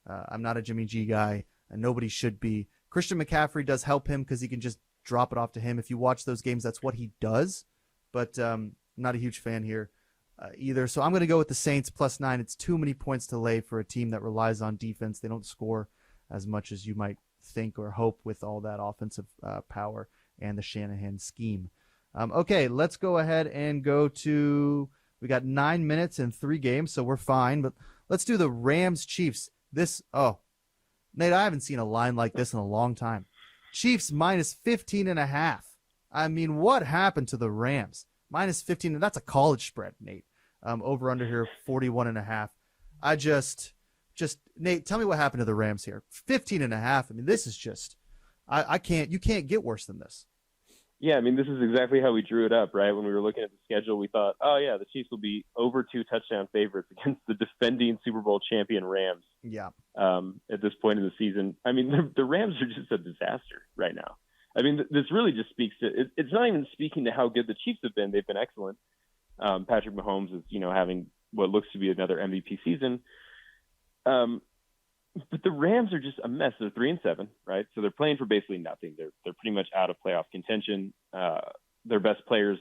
I'm not a Jimmy G guy, and nobody should be. Christian McCaffrey does help him because he can just drop it off to him. If you watch those games, that's what he does. But I'm not a huge fan here either. So I'm going to go with the Saints +9. It's too many points to lay for a team that relies on defense. They don't score as much as you might think or hope with all that offensive power and the Shanahan scheme. Okay, let's go ahead and go to, we got 9 minutes and 3 games, so we're fine, but let's do the Rams-Chiefs. Nate, I haven't seen a line like this in a long time. Chiefs -15.5. I mean, what happened to the Rams? -15, that's a college spread, Nate. Over under here, 41.5. I just Nate, tell me what happened to the Rams here. 15.5. I mean, this is just, you can't get worse than this. Yeah, I mean, this is exactly how we drew it up, right? When we were looking at the schedule, we thought, oh, yeah, the Chiefs will be over 2 touchdown favorites against the defending Super Bowl champion Rams. Yeah. At this point in the season. I mean, the Rams are just a disaster right now. I mean, this really just speaks to – it's not even speaking to how good the Chiefs have been. They've been excellent. Patrick Mahomes is, having what looks to be another MVP season. But the Rams are just a mess. They're 3-7, right? So they're playing for basically nothing. They're pretty much out of playoff contention. Their best player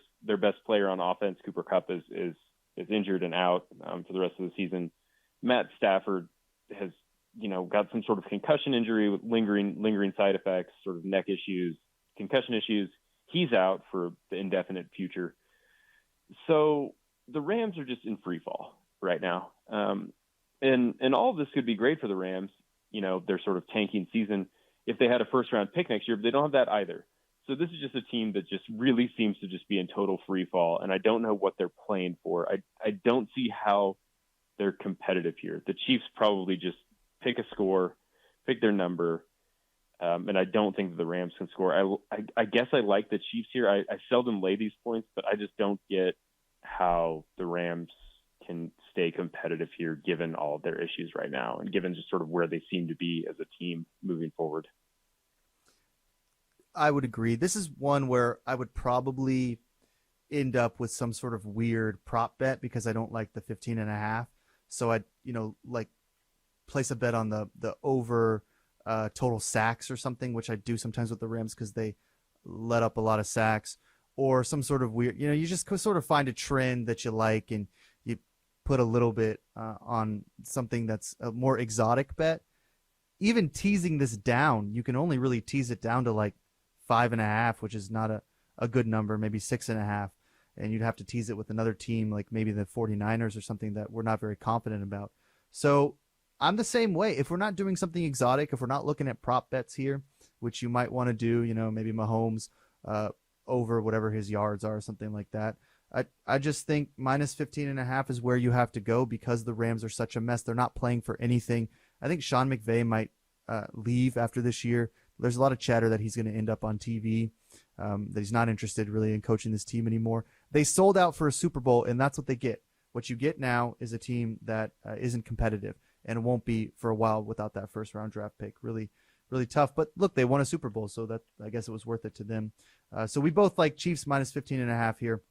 on offense, Cooper Kupp, is injured and out for the rest of the season. Matt Stafford has, got some sort of concussion injury with lingering side effects, sort of neck issues, concussion issues. He's out for the indefinite future. So the Rams are just in free fall right now. And all of this could be great for the Rams, their sort of tanking season, if they had a first-round pick next year, but they don't have that either. So this is just a team that just really seems to just be in total free fall, and I don't know what they're playing for. I don't see how they're competitive here. The Chiefs probably just pick a score, pick their number, and I don't think that the Rams can score. I guess I like the Chiefs here. I seldom lay these points, but I just don't get how the Rams can stay competitive here given all of their issues right now and given just sort of where they seem to be as a team moving forward. I would agree. This is one where I would probably end up with some sort of weird prop bet because I don't like the 15.5. So I'd, place a bet on the over total sacks or something, which I do sometimes with the Rams because they let up a lot of sacks, or some sort of weird, you just sort of find a trend that you like and you put a little bit on something that's a more exotic bet. Even teasing this down, you can only really tease it down to like 5.5, which is not a good number, maybe 6.5. And you'd have to tease it with another team, like maybe the 49ers or something that we're not very confident about. So I'm the same way. If we're not doing something exotic, if we're not looking at prop bets here, which you might want to do, maybe Mahomes over whatever his yards are, something like that. I just think -15.5 is where you have to go because the Rams are such a mess. They're not playing for anything. I think Sean McVay might leave after this year. There's a lot of chatter that he's going to end up on TV, that he's not interested really in coaching this team anymore. They sold out for a Super Bowl, and that's what they get. What you get now is a team that isn't competitive, and it won't be for a while without that first-round draft pick. Really, really tough. But look, they won a Super Bowl, so that I guess it was worth it to them. So we both like Chiefs -15.5 here.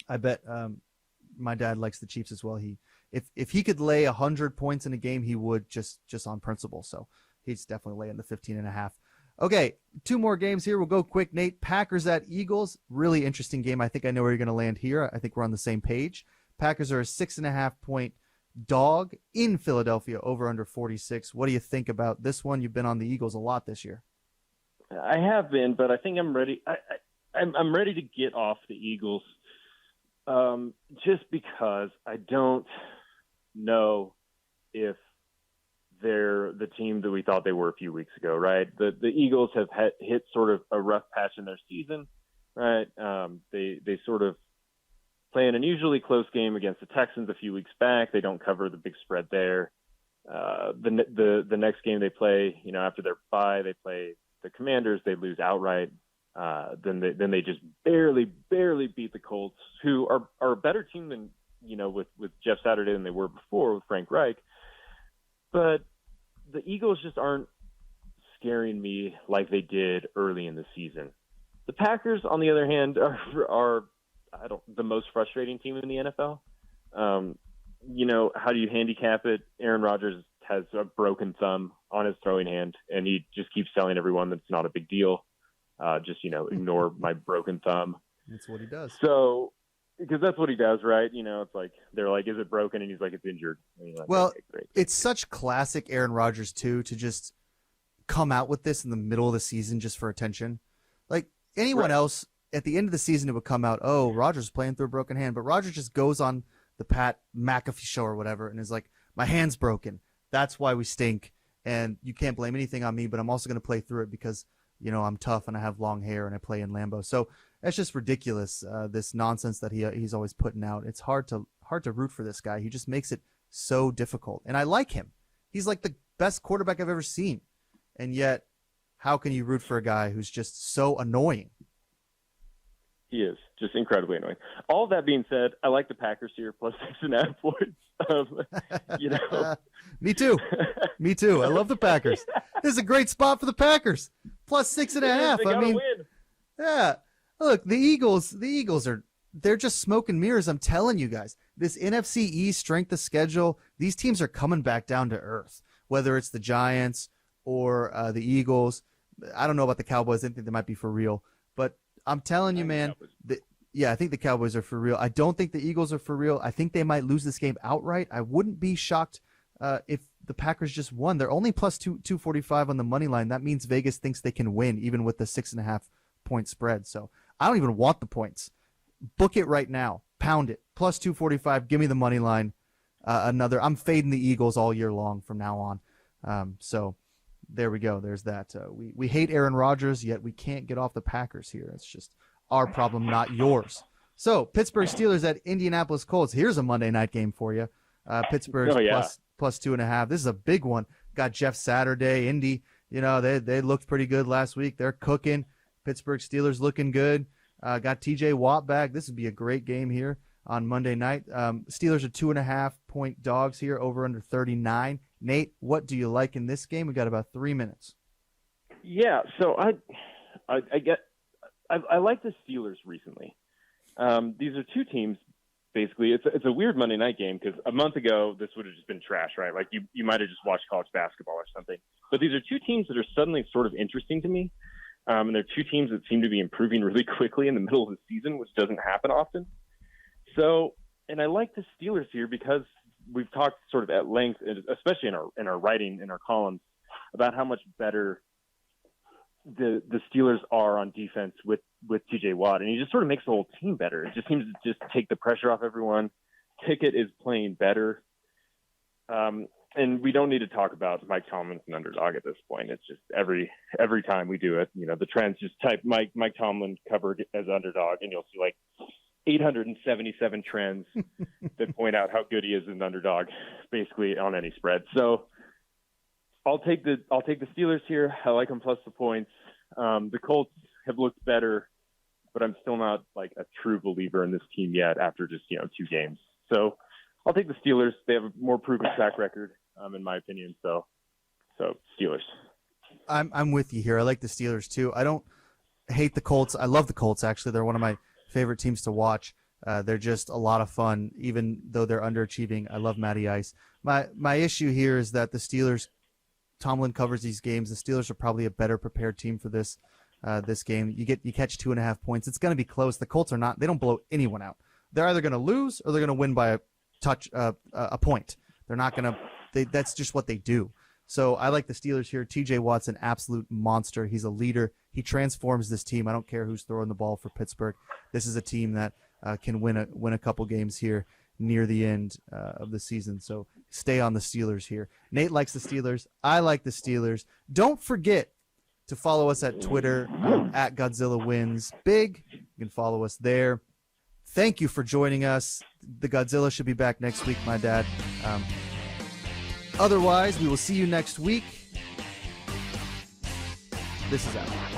I bet my dad likes the Chiefs as well. If he could lay 100 points in a game, he would just on principle. So he's definitely laying the 15.5. Okay, 2 more games here. We'll go quick, Nate. Packers at Eagles. Really interesting game. I think I know where you're going to land here. I think we're on the same page. Packers are a 6.5-point dog in Philadelphia, over under 46. What do you think about this one? You've been on the Eagles a lot this year. I have been, but I think I'm ready. I'm ready to get off the Eagles, just because I don't know if they're the team that we thought they were a few weeks ago, right? The Eagles have hit sort of a rough patch in their season, right? They sort of play an unusually close game against the Texans a few weeks back. They don't cover the big spread there. The next game they play, after their bye, they play the Commanders. They lose outright. Then they just barely beat the Colts, who are a better team than with Jeff Saturday than they were before with Frank Reich. But the Eagles just aren't scaring me like they did early in the season. The Packers, on the other hand, are the most frustrating team in the NFL. How do you handicap it? Aaron Rodgers has a broken thumb on his throwing hand, and he just keeps telling everyone that's not a big deal. Ignore my broken thumb. That's what he does. So because that's what he does, right? You know, it's like they're like, "Is it broken?" And he's like, "It's injured." And you're like, well, okay, great. It's such classic Aaron Rodgers too to just come out with this in the middle of the season just for attention. Like anyone else, at the end of the season, it would come out, "Oh, Rodgers playing through a broken hand," but Rodgers just goes on the Pat McAfee show or whatever and is like, "My hand's broken. That's why we stink, and you can't blame anything on me. But I'm also going to play through it because you know I'm tough and I have long hair and I play in Lambeau." So that's just ridiculous. This nonsense that he's always putting out. It's hard to root for this guy. He just makes it so difficult, and I like him. He's like the best quarterback I've ever seen, and yet, how can you root for a guy who's just so annoying? He is just incredibly annoying. All that being said, I like the Packers here plus 6.5 points. You know, Me too. I love the Packers. This is a great spot for the Packers. Plus 6.5. I mean, win. Yeah. Look, the Eagles they're just smoke and mirrors. I'm telling you guys, this NFC East strength of schedule, these teams are coming back down to earth, whether it's the Giants or the Eagles. I don't know about the Cowboys. I think they might be for real, but I'm telling you, man, I think the Cowboys are for real. I don't think the Eagles are for real. I think they might lose this game outright. I wouldn't be shocked if the Packers just won. They're only plus 245 on the money line. That means Vegas thinks they can win even with the 6.5 point spread. So I don't even want the points. Book it right now. Pound it. Plus 245. Give me the money line. I'm fading the Eagles all year long from now on. So there we go. There's that. We hate Aaron Rodgers, yet we can't get off the Packers here. It's just our problem, not yours. So Pittsburgh Steelers at Indianapolis Colts. Here's a Monday night game for you. Pittsburgh's plus 2.5. This is a big one. Got Jeff Saturday, Indy. You know, they looked pretty good last week. They're cooking. Pittsburgh Steelers looking good. Got TJ Watt back. This would be a great game here on Monday night. Steelers are 2.5 point dogs here, over under 39. Nate, what do you like in this game? We got about 3 minutes. Yeah, so I like the Steelers recently. These are two teams. Basically, it's a weird Monday night game because a month ago this would have just been trash, right? Like you might have just watched college basketball or something. But these are two teams that are suddenly sort of interesting to me. And they're two teams that seem to be improving really quickly in the middle of the season, which doesn't happen often. So, and I like the Steelers here because we've talked sort of at length, especially in our writing, in our columns, about how much better the Steelers are on defense with TJ Watt. And he just sort of makes the whole team better. It just seems to just take the pressure off everyone. Pickett is playing better. And we don't need to talk about Mike Tomlin's an underdog at this point. It's just every time we do it, you know, the trends just type Mike Tomlin covered as underdog, and you'll see like 877 trends that point out how good he is as an underdog, basically on any spread. So I'll take the Steelers here. I like them plus the points. The Colts have looked better, but I'm still not like a true believer in this team yet after just 2 games. So I'll take the Steelers. They have a more proven track record, in my opinion. So Steelers. I'm with you here. I like the Steelers too. I don't hate the Colts. I love the Colts, actually. They're one of my favorite teams to watch. They're just a lot of fun, even though they're underachieving. I love Matty Ice. My issue here is that the Steelers, Tomlin covers these games. The Steelers are probably a better prepared team for this game. You catch 2.5 points. It's going to be close. The Colts are not. They don't blow anyone out. They're either going to lose or they're going to win by a point. They're not going to. That's just what they do. So I like the Steelers here. TJ Watt's an absolute monster. He's a leader. He transforms this team. I don't care who's throwing the ball for Pittsburgh. This is a team that can win a couple games here near the end of the season. So stay on the Steelers here. Nate likes the Steelers. I like the Steelers. Don't forget to follow us at Twitter at Godzilla Wins Big. You can follow us there. Thank you for joining us. The Godzilla should be back next week, my dad. Otherwise, we will see you next week. This is out.